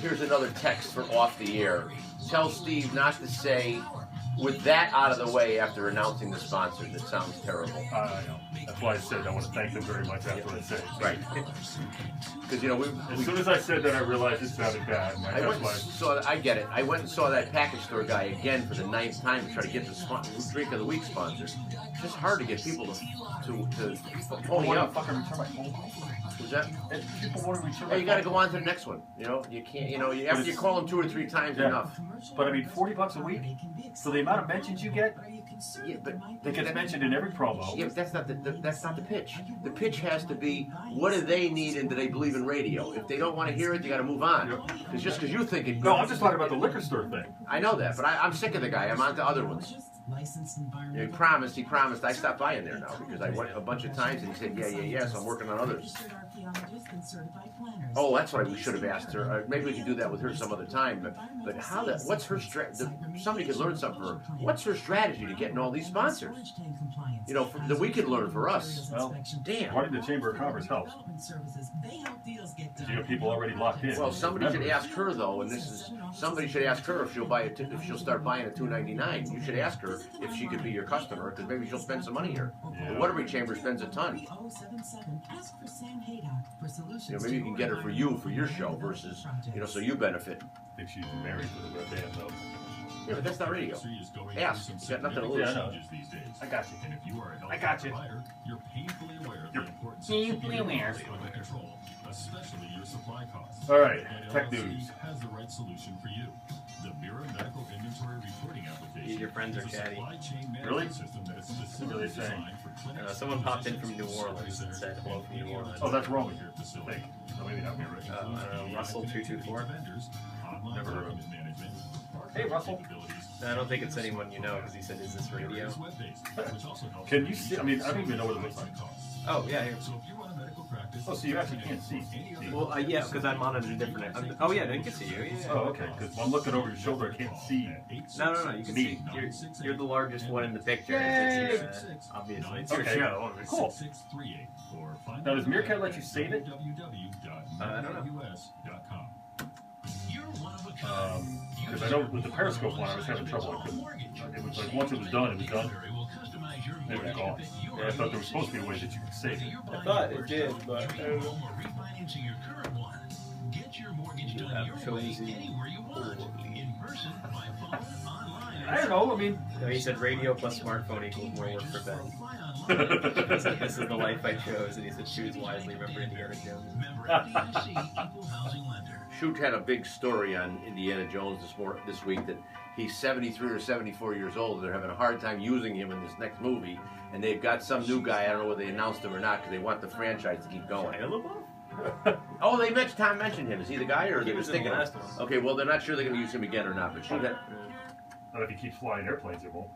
Here's another text for off the air. Tell Steve not to say, with that out of the way after announcing the sponsors. It sounds terrible. I know. That's why I said I want to thank them very much after I said it. Right. Because, As soon as I said that, I realized it sounded bad. And I get it. I went and saw that package store guy again for the 9th time to try to get the Drink of the Week sponsor. It's just hard to get people to pony up. Fucking return my phone call. Who's that? People want to return my Hey, you got to go on to the next one. You can't. After you call them 2 or 3 times, enough. But I mean, $40 a week for the amount of mentions you get. Yeah, but It gets mentioned in every promo. Yeah, but that's not the pitch. The pitch has to be, what do they need and do they believe in radio? If they don't want to hear it, you got to move on. Because just because you think it. No, I'm just talking about the liquor store thing. I know that, but I'm sick of the guy. I'm on to other ones. He promised. I stopped by in there now because I went a bunch of times and he said, yeah. So I'm working on others. archaeologists and certified planners. Oh, that's what we should have asked her. Maybe we can do that with her some other time. But how that? What's her somebody could learn something from her. What's her strategy to getting all these sponsors? You know, that we could learn for us. Well, damn. Running the Chamber of Commerce helps. You have people already locked in. Well, somebody should ask her though, and somebody should ask her if she'll buy it. If she'll start buying at $2.99. You should ask her if she could be your customer, because maybe she'll spend some money here. Yeah. The Waterbury Chamber spends a ton. You know, maybe you can get her for your show versus, so you benefit. I think she's married to the web band though. Yeah, but that's not radio. Ask. You got nothing to lose. Yeah, I know. I got you. And if you are a I got you. provider, you're painfully aware of You're the importance painfully of keeping aware. your costs under control, especially your supply costs. All right, And tech LLC news. has the right solution for you. The Bureau Medical Inventory Reporting application Your friends are is a chatty. supply chain management Really? system that is What are they specifically saying? designed for clinics, Someone popped in from New physicians, Orleans and said hello from New Orleans. Oh, that's Roman. Your I facility. think. No, maybe not. Includes I don't know, Russell connectivity to 224? vendors, online Never heard of him. document management, Hey, Russell. capabilities, I don't think it's anyone you know because he said, "Is this radio?" It's web-based, which also helps Can you reduce see? I mean, I don't even know what it looks like. costs. Oh yeah. Here. So if you run a medical practice, Oh, so you actually can't see. Well, yeah, because I'm on a different. Oh yeah, no, you can see you. Yeah. Oh, okay. Because I'm looking over your shoulder, I can't see. No, you can see. You're the largest one in the picture. It's, obviously, it's your Okay. show. Cool. Now, does Meerkat let you save it? I don't know. Because I know with the Periscope one, I was having trouble. I couldn't. It was like once it was done, it was done. It was gone. Yeah, I thought there was supposed to be a way that you could save it. I thought it did, but I don't know. Get your mortgage You done have your way chosen anywhere you want. In person, by phone, online. I don't know. I mean, No, he said radio plus smartphone equals more work for Ben. He said, "This is the life I chose," and he said, "Choose wisely." Remember Indiana Jones? Member FDIC, equal housing lender. Shoot had a big story on Indiana Jones this week that he's 73 or 74 years old. They're having a hard time using him in this next movie, and they've got some new guy. I don't know whether they announced him or not because they want the franchise to keep going. Shia LaBeouf? Oh, Tom mentioned him. Is he the guy, or He they was just in the thinking? last one. Okay, well they're not sure they're going to use him again or not. But shoot had. not if he keeps flying airplanes, it won't.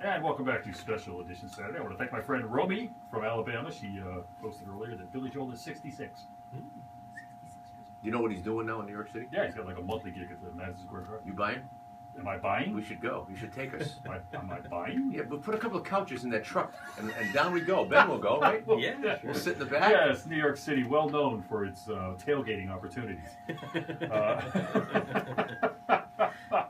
And welcome back to Special Edition Saturday. I want to thank my friend Romy from Alabama. She posted earlier that Billy Joel is 66. Do you know what he's doing now in New York City? Yeah, he's got like a monthly gig at the Madison Square Garden. You buying? Am I buying? We should go. You should take us. Am I buying? Yeah, but put a couple of couches in that truck, and down we go. Ben will go, right? Yeah, We'll sit in the back. Yes, New York City, well known for its tailgating opportunities.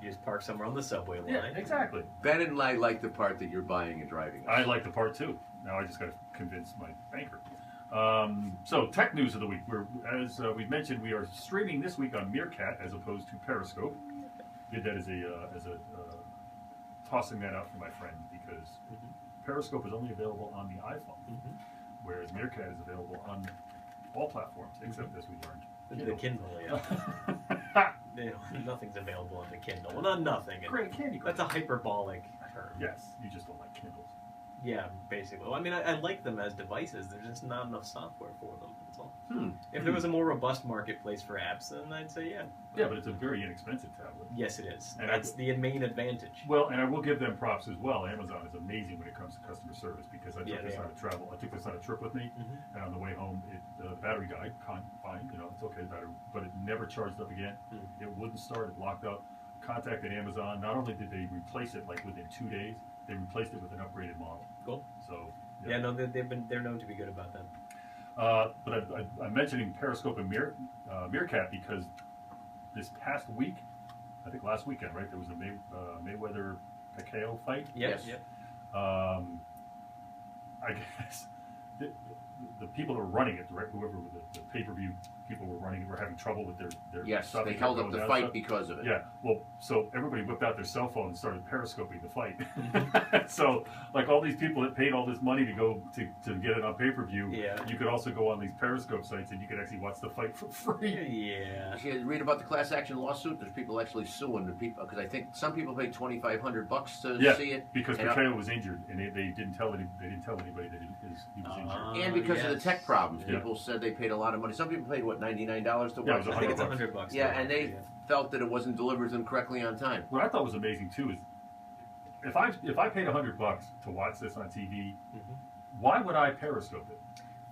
You just park somewhere on the subway line. Yeah, exactly. Ben and I like the part that you're buying and driving. I like the part too. Now I just got to convince my banker. So, tech news of the week. As we've mentioned, we are streaming this week on Meerkat as opposed to Periscope. Did that as a tossing that out for my friend because Periscope is only available on the iPhone, whereas Meerkat is available on all platforms except, as we learned, The Kindle, yeah. Nothing's available on the Kindle. Well, not nothing. Great Candy Crush. That's a hyperbolic term. Yes, you just don't like Kindles. Yeah, basically. Well, I mean, I like them as devices. There's just not enough software for them. That's all. If there was a more robust marketplace for apps, then I'd say yeah. Yeah, but it's a very inexpensive tablet. Yes, it is. And That's the main advantage. Well, and I will give them props as well. Amazon is amazing when it comes to customer service because I took this they on a travel. I took this on a trip with me, and on the way home, the battery died. Fine, it's okay, battery, but it never charged up again. It wouldn't start. It locked up. Contacted Amazon. Not only did they replace it like within 2 days, they replaced it with an upgraded model. Cool. So Yeah, no, they're known to be good about that. But I'm mentioning Periscope and Meerkat because this past week, I think last weekend, right, there was a Mayweather-Pacquiao fight. Yes. Yep. I guess the people that were running it, right, whoever the pay-per-view people were running it, were having trouble with their Yes, stuff. they Kept held going up the down fight stuff. because of it. Yeah, well, so everybody whipped out their cell phone and started periscoping the fight. So, like all these people that paid all this money to go to get it on pay-per-view, you could also go on these periscope sites and you could actually watch the fight for free. Yeah. You read about the class action lawsuit. There's people actually suing the people because I think some people paid $2,500 to see it. Because and Pacquiao was injured and they didn't tell anybody that he was injured. And because of the tech problems, Yeah. people said they paid a lot of money. Some people paid what, $99 to watch. Yeah, it was I think it's $100. $100. Yeah, and they felt that it wasn't delivered to them correctly on time. What I thought was amazing too is if I paid $100 to watch this on TV, why would I periscope it?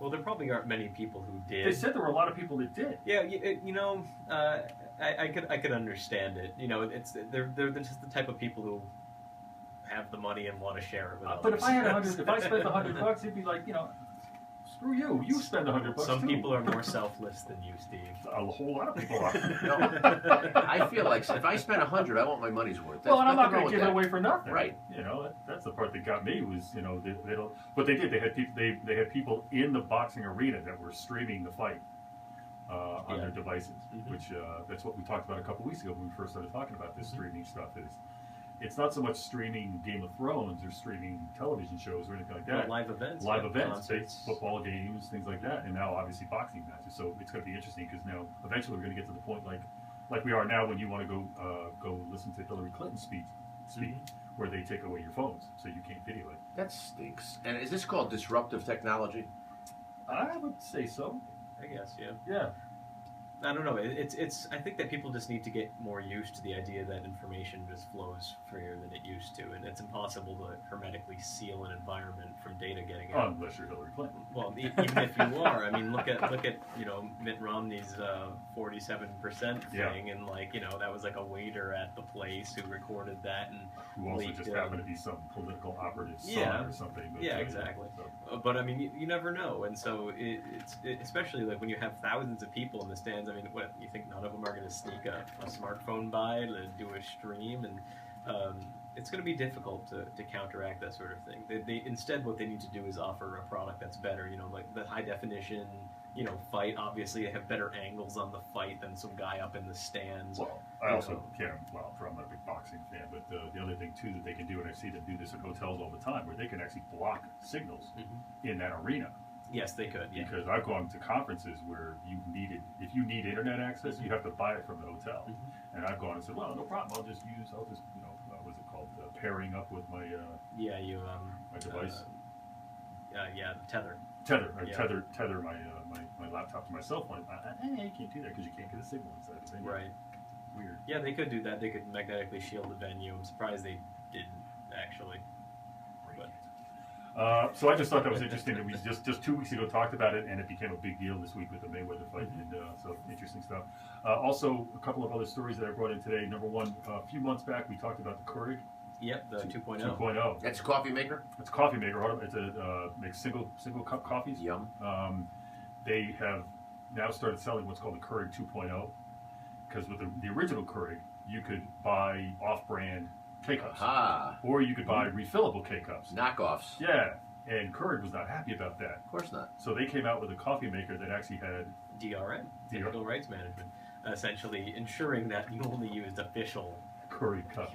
Well, there probably aren't many people who did. They said there were a lot of people that did. Yeah, I could understand it. They're just the type of people who have the money and want to share it with others. But if I had if I spent $100, it'd be like, screw you. You spend $100. Some too. people are more selfless than you, Steve. A whole lot of people are. I feel like if I spend 100, I want my money's worth. Well, and I'm not nothing going to give wrong it with away for nothing. Right. That's the part that got me was, they don't. But they did. They had people. They had people in the boxing arena that were streaming the fight on their devices, which that's what we talked about a couple weeks ago when we first started talking about this streaming stuff. It's not so much streaming Game of Thrones or streaming television shows or anything like that. Live events. Concerts, football games, things like that, and now obviously boxing matches. So it's going to be interesting because now eventually we're going to get to the point like we are now when you want to go listen to Hillary Clinton speak, where they take away your phones so you can't video it. That stinks. And is this called disruptive technology? I would say so. I guess, yeah. Yeah. I don't know. It's. I think that people just need to get more used to the idea that information just flows freer than it used to, and it's impossible to hermetically seal an environment from data getting out. Unless you're Hillary Clinton. Well, even if you are, I mean, look at Mitt Romney's 47% thing, and that was like a waiter at the place who recorded that and who also leaked just it. happened to be some political operative son or something. But, Exactly. So. But I mean, you never know, and so it's especially like when you have thousands of people in the stands. I mean, what you think none of them are going to sneak a smartphone by to do a stream, and it's going to be difficult to counteract that sort of thing. They instead what they need to do is offer a product that's better. Like the high definition fight. Obviously, they have better angles on the fight than some guy up in the stands. Well, I also can't. Well, I'm not a big boxing fan, but the other thing too that they can do, and I see them do this in hotels all the time, where they can actually block signals in that arena. Yes, they could. Yeah. Because I've gone to conferences where if you need internet access, you have to buy it from the hotel. And I've gone and said, well, no problem. I'll just what's it called? Pairing up with my my device. Tether. Tether my laptop to my cell phone. You can't do that because you can't get a signal inside the venue. Right. Weird. Yeah, they could do that. They could magnetically shield the venue. I'm surprised they didn't actually. So I just thought that was interesting that we just 2 weeks ago talked about it, and it became a big deal this week with the Mayweather fight, and so interesting stuff. Also, a couple of other stories that I brought in today. Number one, a few months back we talked about the Keurig. Yep, the 2.0. 2.0. That's a coffee maker? It's a coffee maker. It's makes single cup coffees. Yum. They have now started selling what's called the Keurig 2.0, because with the original Keurig, you could buy off-brand K-cups. Or you could buy refillable K-cups. Knockoffs. Yeah, and Keurig was not happy about that. Of course not. So they came out with a coffee maker that actually had DRM, Digital Rights Management, essentially ensuring that you only used official Keurig cups.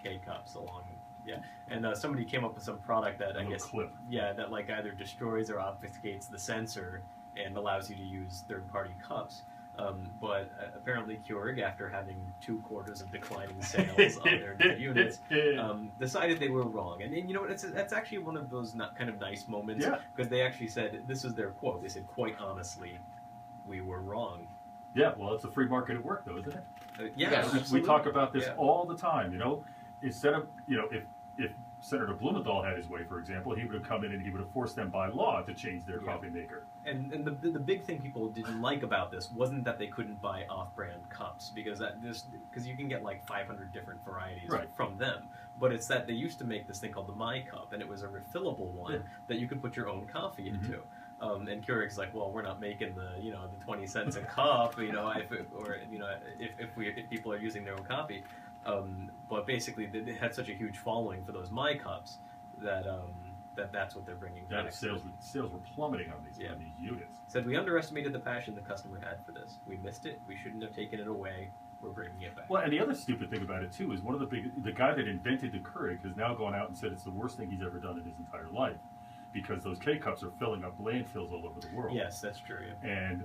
K-cups along. Yeah, and somebody came up with some product that I guess clip. Yeah, that like either destroys or obfuscates the sensor and allows you to use third-party cups. But apparently Keurig, after having 2 quarters of declining sales on their new units, decided they were wrong. And you know what? That's actually one of those kind of nice moments, because they actually said, this is their quote, they said, quite honestly, we were wrong. Yeah, well, it's a free market at work, though, isn't it? Yes, we talk about this all the time, Instead of, if Senator Blumenthal had his way, for example, he would have come in and he would have forced them by law to change their coffee maker. And the big thing people didn't like about this wasn't that they couldn't buy off-brand cups, because you can get like 500 different varieties from them. But it's that they used to make this thing called the My Cup, and it was a refillable one that you could put your own coffee into. And Keurig's like, well, we're not making the 20 cents a cup, if people are using their own coffee. But basically, they had such a huge following for those My Cups that that's what they're bringing back. Sales were plummeting on these units. Said, we underestimated the passion the customer had for this. We missed it. We shouldn't have taken it away. We're bringing it back. Well, and the other stupid thing about it, too, is the guy that invented the Keurig has now gone out and said it's the worst thing he's ever done in his entire life, because those K-cups are filling up landfills all over the world. Yes, that's true. Yeah. And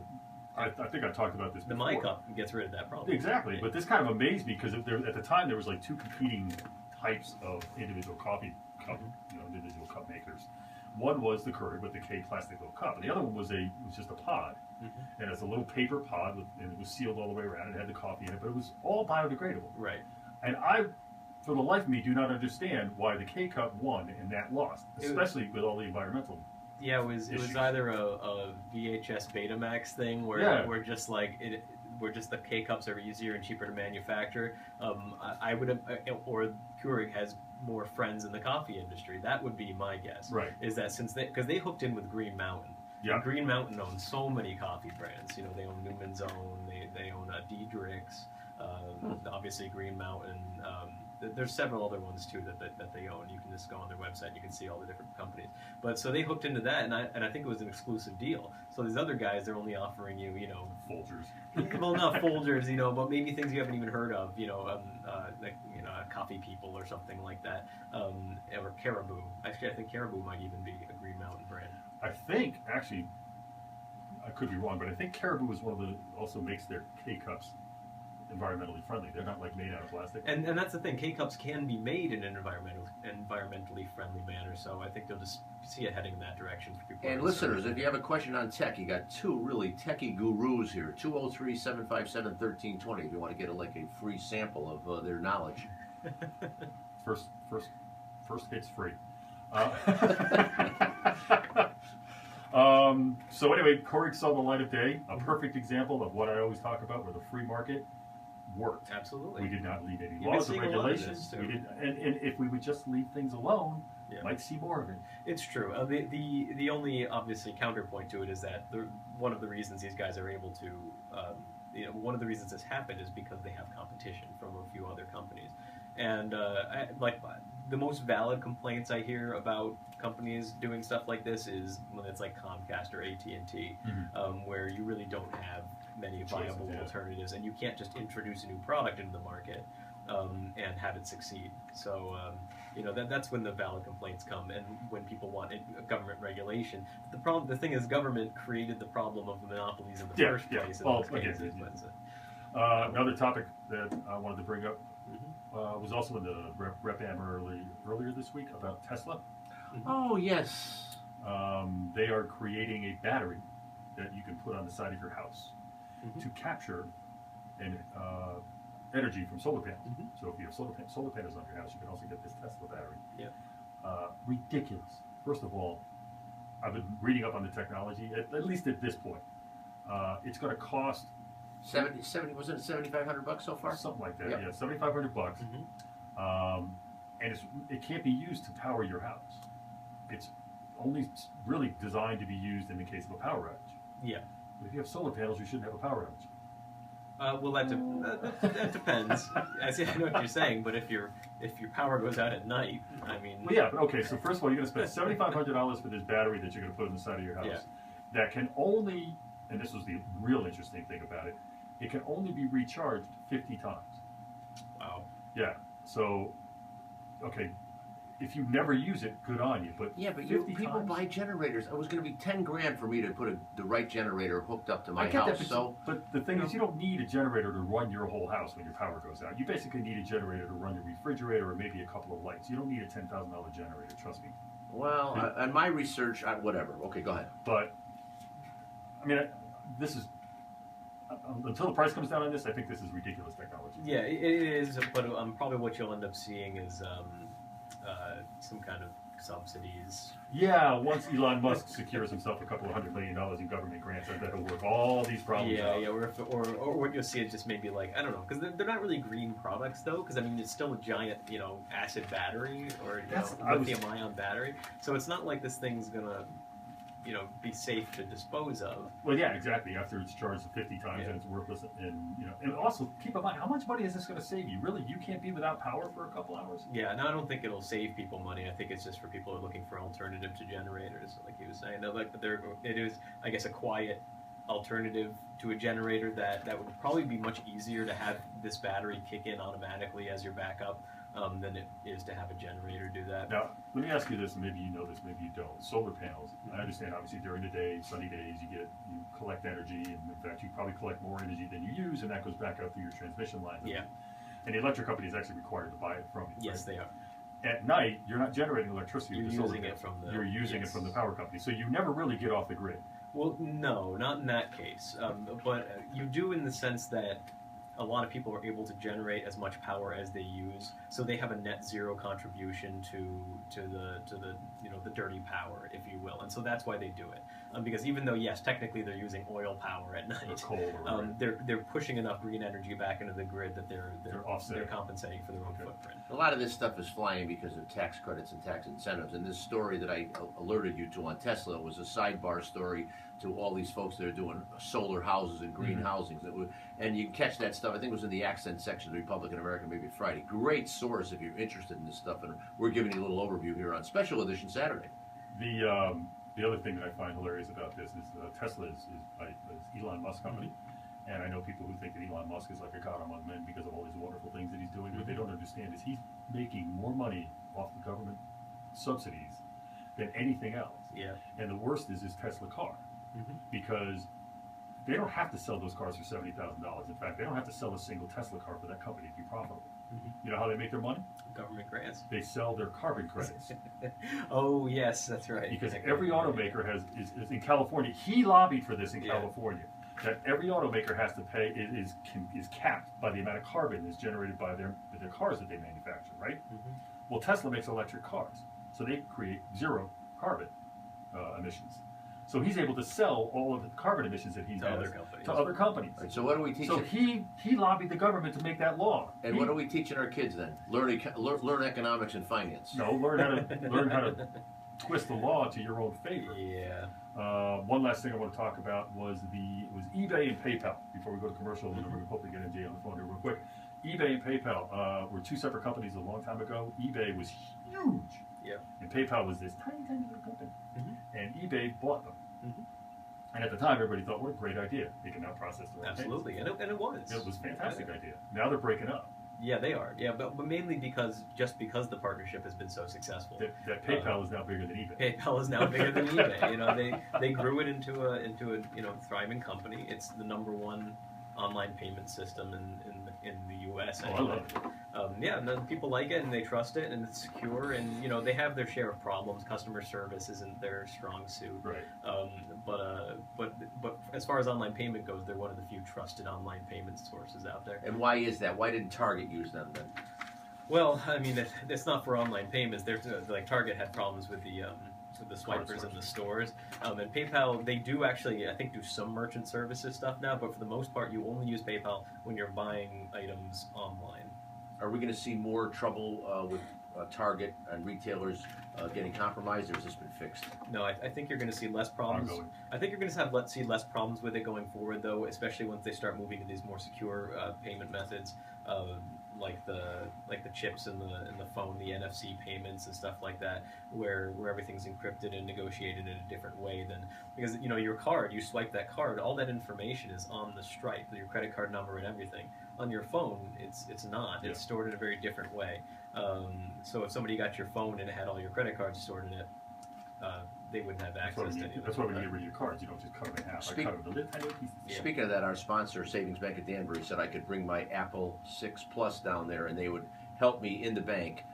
I think I talked about this before. The My Cup gets rid of that problem. Exactly, but this kind of amazed me because at the time there was like 2 competing types of individual coffee cup, individual cup makers. One was the Keurig with the K plastic little cup, and the other one was just a pod, and it's a little paper pod and it was sealed all the way around. It had the coffee in it, but it was all biodegradable. Right. And I, for the life of me, do not understand why the K cup won and that lost, especially with all the environmental Yeah, it was issues. either a VHS Betamax thing where Yeah. where just like where just the K cups are easier and cheaper to manufacture. I would have, or Keurig has more friends in the coffee industry. That would be my guess. Right. Is that since because they hooked in with Green Mountain. Yeah. And Green Mountain owns so many coffee brands. You know, they own Newman's Own, they own Diedrich's, obviously Green Mountain. There's several other ones too that they own. You can just go on their website and you can see all the different companies. But so they hooked into that, and I think it was an exclusive deal. So these other guys, they're only offering you, you know, Folgers. well, not Folgers, you know, but maybe things you haven't even heard of, you know, like Coffee People or something like that, or Caribou. Actually, I think Caribou might even be a Green Mountain brand. I think, actually, I could be wrong, but I think Caribou is one of the, also makes their K-Cups environmentally friendly. They're not like made out of plastic. And that's the thing. K-Cups can be made in an environmentally friendly manner, so I think they'll just see it heading in that direction for people. And listeners, if you have a question on tech, you got two really techie gurus here. 203-757-1320 if you want to get like a free sample of their knowledge. First hit's free. So anyway, Keurig saw the light of day. A perfect example of what I always talk about, where the free market worked. Absolutely. We did not need any You've been laws or seeing a lot of regulations. this, too. We did, and if we would just leave things alone, Yeah. might see more of it. It's true. The only obviously counterpoint to it is that one of the reasons these guys are able to, one of the reasons this happened is because they have competition from a few other companies, and the most valid complaints I hear about companies doing stuff like this is when it's like Comcast or AT&T, where you really don't have many viable alternatives, and you can't just introduce a new product into the market and have it succeed. So that's when the valid complaints come, and when people want government regulation. The thing is, government created the problem of the monopolies in the first place. In most cases, another topic that I wanted to bring up was also in the Rep Am earlier this week about Tesla. Oh, yes. They are creating a battery that you can put on the side of your house to capture energy from solar panels. So if you have solar panels on your house, you can also get this Tesla battery. Yeah. Ridiculous. First of all, I've been reading up on the technology, at least at this point. It's going to cost 70 wasn't it $7,500 so far? something like that. Yep. Yeah, $7,500. And it can't be used to power your house. It's only really designed to be used in the case of a power outage. Yeah. But if you have solar panels, you shouldn't have a power outage. Well, that depends. I know what you're saying, but if your power goes out at night, I mean. Well, yeah. Okay. So first of all, you're going to spend $7,500 for this battery that you're going to put on the side of your house. Yeah. That can only, and this was the real interesting thing about it, it can only be recharged 50 times. Wow. Yeah. So, okay, if you never use it, good on you. But Yeah, but 50 people times? buy generators. It was going to be 10 grand for me to put the right generator hooked up to my I get house. that, but the thing is, you don't need a generator to run your whole house when your power goes out. You basically need a generator to run your refrigerator or maybe a couple of lights. You don't need a $10,000 generator, trust me. Well, on my research, whatever. Okay, go ahead. But, I mean, this is, until the price comes down on this, I think this is ridiculous technology. Yeah, it is, but probably what you'll end up seeing is some kind of subsidies. Yeah, once Elon Musk secures himself a couple of $100 million in government grants, I bet he'll work all these problems out. Yeah, or what you'll see is just maybe like, I don't know, because they're not really green products though, because I mean it's still a giant, acid battery or lithium-ion battery, so it's not like this thing's gonna, be safe to dispose of. Well, yeah, exactly. After it's charged 50 times and it's worthless, and also keep in mind, how much money is this going to save you? Really, you can't be without power for a couple hours. Yeah, and I don't think it'll save people money. I think it's just for people who are looking for an alternative to generators, like he was saying. It is, I guess, a quiet alternative to a generator that would probably be much easier to have this battery kick in automatically as your backup than it is to have a generator do that. Now, let me ask you this, and maybe you know this, maybe you don't. Solar panels. I understand, obviously, during the day, sunny days, you collect energy, and in fact, you probably collect more energy than you use, and that goes back out through your transmission lines. Yeah. And the electric company is actually required to buy it from you. Yes, right? they are. At night, you're not generating electricity. You're with the solar using it panels. from the. You're using yes. it from the power company, so you never really get off the grid. Well, no, not in that case. But you do in the sense that a lot of people are able to generate as much power as they use, so they have a net zero contribution to the the dirty power, if you will, and so that's why they do it. Because even though yes, technically they're using oil power at night, Or coal or they're pushing enough green energy back into the grid that they're offsetting. compensating for their own footprint. A lot of this stuff is flying because of tax credits and tax incentives. And this story that I alerted you to on Tesla was a sidebar story to all these folks that are doing solar houses and green housings. And you can catch that stuff. I think it was in the accent section of the Republican American, maybe Friday. Great source if you're interested in this stuff. And we're giving you a little overview here on Special Edition Saturday. The other thing that I find hilarious about this is Tesla is Elon Musk's company. And I know people who think that Elon Musk is like a god among men because of all these wonderful things that he's doing. What they don't understand is he's making more money off the government subsidies than anything else. Yeah. And the worst is his Tesla car, because they don't have to sell those cars for $70,000. In fact, they don't have to sell a single Tesla car for that company to be profitable. You know how they make their money? Government grants. They sell their carbon credits. Oh yes, that's right. Because every automaker is in California. He lobbied for this in California. That every automaker has to pay is capped by the amount of carbon that's generated by their cars that they manufacture, right? Well, Tesla makes electric cars, so they create zero carbon emissions. So he's able to sell all of the carbon emissions that he has to other companies. Right, so what are we teaching? So he lobbied the government to make that law. And what are we teaching our kids then? Learn economics and finance. No, learn how to twist the law to your own favor. Yeah. One last thing I want to talk about was eBay and PayPal. Before we go to commercial, and we're hoping to get MJ on the phone here real quick. eBay and PayPal were two separate companies a long time ago. eBay was huge. Yeah. And PayPal was this tiny little company. And eBay bought them. And at the time, everybody thought, what a great idea. They can now process their own Absolutely, payments. and it was. It was a fantastic idea. Now they're breaking up. Yeah, they are. Yeah, but mainly because the partnership has been so successful. That PayPal is now bigger than eBay. PayPal is now bigger than eBay. You know, they grew it into a thriving company. It's the #1 online payment system in the U.S. Oh, I love it. Yeah, and people like it and they trust it and it's secure, and they have their share of problems. Customer service isn't their strong suit. Right. But as far as online payment goes, they're one of the few trusted online payment sources out there. And why is that? Why didn't Target use them then? Well, I mean, it's not for online payments. Like Target had problems with the swipers in the stores. And PayPal, they do actually, I think, do some merchant services stuff now, but for the most part, you only use PayPal when you're buying items online. Are we going to see more trouble with Target and retailers getting compromised, or has this been fixed? No, I think you're going to see less problems. Ongoing. I think you're going to see less problems with it going forward, though, especially once they start moving to these more secure payment methods. Like the chips in the phone, the NFC payments and stuff like that, where everything's encrypted and negotiated in a different way than, because your card, you swipe that card, all that information is on the stripe, your credit card number and everything. On your phone, it's not. It's stored in a very different way. So if somebody got your phone and it had all your credit cards stored in it, they wouldn't have access to it. That's why when you get rid of your cards, you don't just cut them in half. I cut them to little tiny pieces. Yeah. Speaking of that, our sponsor, Savings Bank of Danbury, said I could bring my Apple 6 Plus down there and they would help me in the bank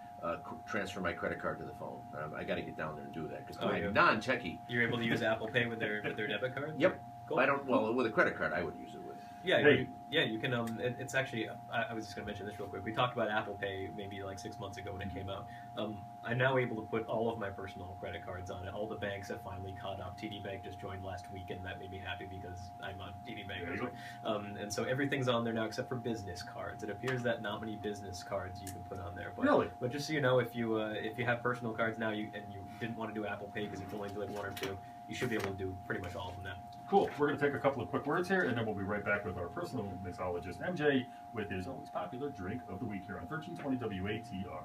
transfer my credit card to the phone. I got to get down there and do that because I'm non-techie. You're able to use Apple Pay with their debit card? Yep. Cool. I don't. Well, with a credit card, I would use it with. Yeah, Hey. you can. It's actually. I was just going to mention this real quick. We talked about Apple Pay maybe like 6 months ago when it came out. I'm now able to put all of my personal credit cards on it. All the banks have finally caught up. TD Bank just joined last week, and that made me happy because I'm on TD Bank. And so everything's on there now except for business cards. It appears that not many business cards you can put on there. But, Really? But just so you know, if you have personal cards now, and you didn't want to do Apple Pay because you can only do like 1 or 2, you should be able to do pretty much all of them now. Cool. We're going to take a couple of quick words here, and then we'll be right back with our personal mixologist, MJ, with his always popular drink of the week here on 1320 WATR.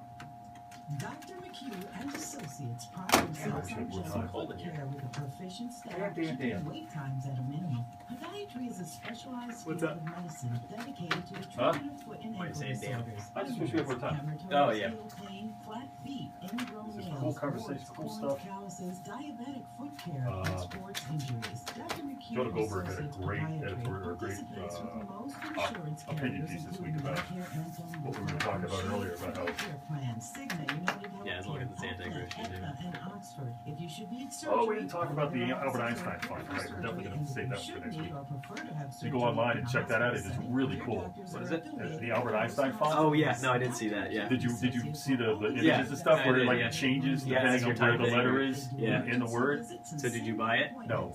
Dr. McHugh and Associates pride themselves on It's general cold foot in here. care with a proficient staff, Damn. keeping wait times at a minimum. Podiatry is a specialized field of medicine dedicated to the treatment of foot and Why are you ankle saying damn? disorders. I just wish we had more time. Oh, yeah. Heel pain, flat feet, ingrown This is nails, cool conversation, warts, cool corns, stuff. calluses, diabetic foot care, and sports injuries. Dr. McHugh Jonah Goldberg had a Associates great Podiatry editorial, great participates with most opinion insurance piece carriers, this week including about Medicare, Anthem, what we were talking about earlier about how Medicare plans, Cigna, United Yeah, as long as it's Healthcare, anti-gravity. Christian dude. Etna and Oxford. If you should need surgery, Oh, we didn't talk about the whether Albert offices Einstein are Fund. open for Right, we're definitely surgery, going to save and that if for you next should week. need or prefer to have So you go online and check that out. It is really cool. What is it? The Albert Einstein Fund? Oh yeah, no, I did see that. Yeah. Did you see the images Yeah, and stuff I where did, it like yeah. it changes Yeah, as depending you're on where the typing. letter is Yeah. in the word? So did you buy it? No.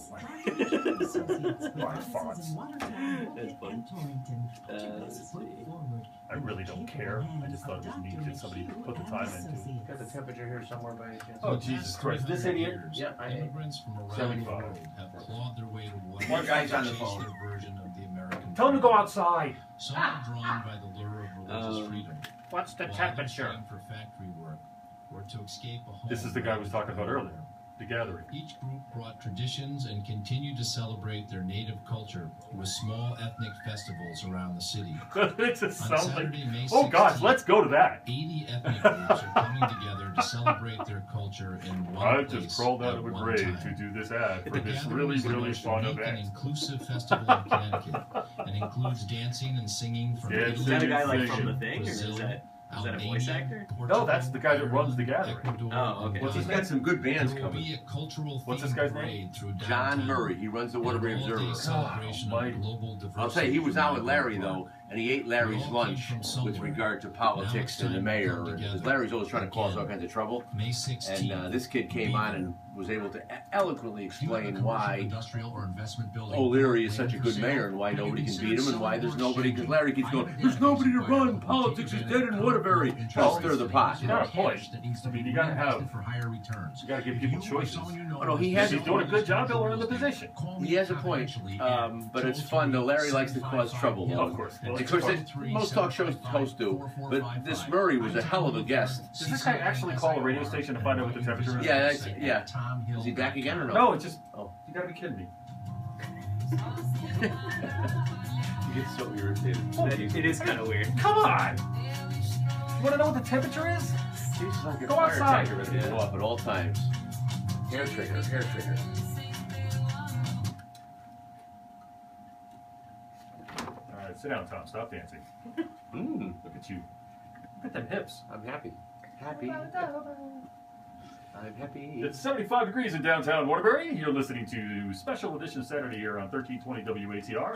By fonts. That's fun. Let's see. I really don't care. I just thought it was neat that somebody put the time into. Got the temperature here somewhere by any chance? Oh, Jesus Christ. This idiot. Yeah, I am. Immigrants from around the 75. world have clawed their way to what One guy's on the chase phone. their version of the American Tell him to dream. go outside. Some are drawn by the lure of religious freedom. What's the while temperature? others aim for factory work or to escape a home. This is the guy I was talking about earlier. The gathering. Each group brought traditions and continued to celebrate their native culture with small ethnic festivals around the city. It just On sounds like. Saturday, May Oh gosh, 16th, let's go to that. 80 ethnic groups are coming together to celebrate their culture in one I place just crawled out at of a one grave time. to do this ad for The this gathering really, is the really most fun unique and event. inclusive festival in Connecticut and includes dancing and singing from Yeah, Italy, Is that a guy like Singing. from the thing, or Brazil, is that a voice Albania, actor? Portugal, No, that's the guy that runs the gathering. Ecuador, Oh, okay. and Well, he's Ghana. got some good bands There will coming. be a cultural What's this themed guy's name? parade through John downtown. Murray, he runs the An Waterbury all-day Observer. celebration of Almighty. global diversity. I'll tell you, he was out with Larry Park. though, and he ate Larry's We all lunch came from somewhere. with regard to Now politics it's and the time to mayor. come Because together. Larry's always trying to cause all Again. kinds of trouble. May 16th. And this kid came on and was able to eloquently explain why industrial or investment building O'Leary is such a good mayor and why nobody can beat him and why there's nobody, because Larry keeps going, there's nobody to run, politics is dead in Waterbury. Try to stir the pot. You got a point. I mean, you gotta have, for higher returns. you gotta give people choices. Oh, no, he If has he's a doing a point. good job, he'll earn the position. He has a point, but it's fun though. Larry likes to cause trouble though. Of course. Of course, most talk shows hosts do, but this Murray was a hell of a guest. Does this guy actually call a radio station to find out what the temperature is? Yeah, yeah. Is he back again or no? No, it's just. Oh. You gotta be kidding me. It's so irritating. It is kind of weird. Come on! You wanna know what the temperature is? Jesus, like a Go fire outside. attacker ready to go off at all times. Hair trigger, hair trigger. Alright, sit down, Tom. Stop dancing. Look at you. Look at them hips. I'm happy. Happy. I'm happy. It's 75 degrees in downtown Waterbury. You're listening to Special Edition Saturday here on 1320 WATR.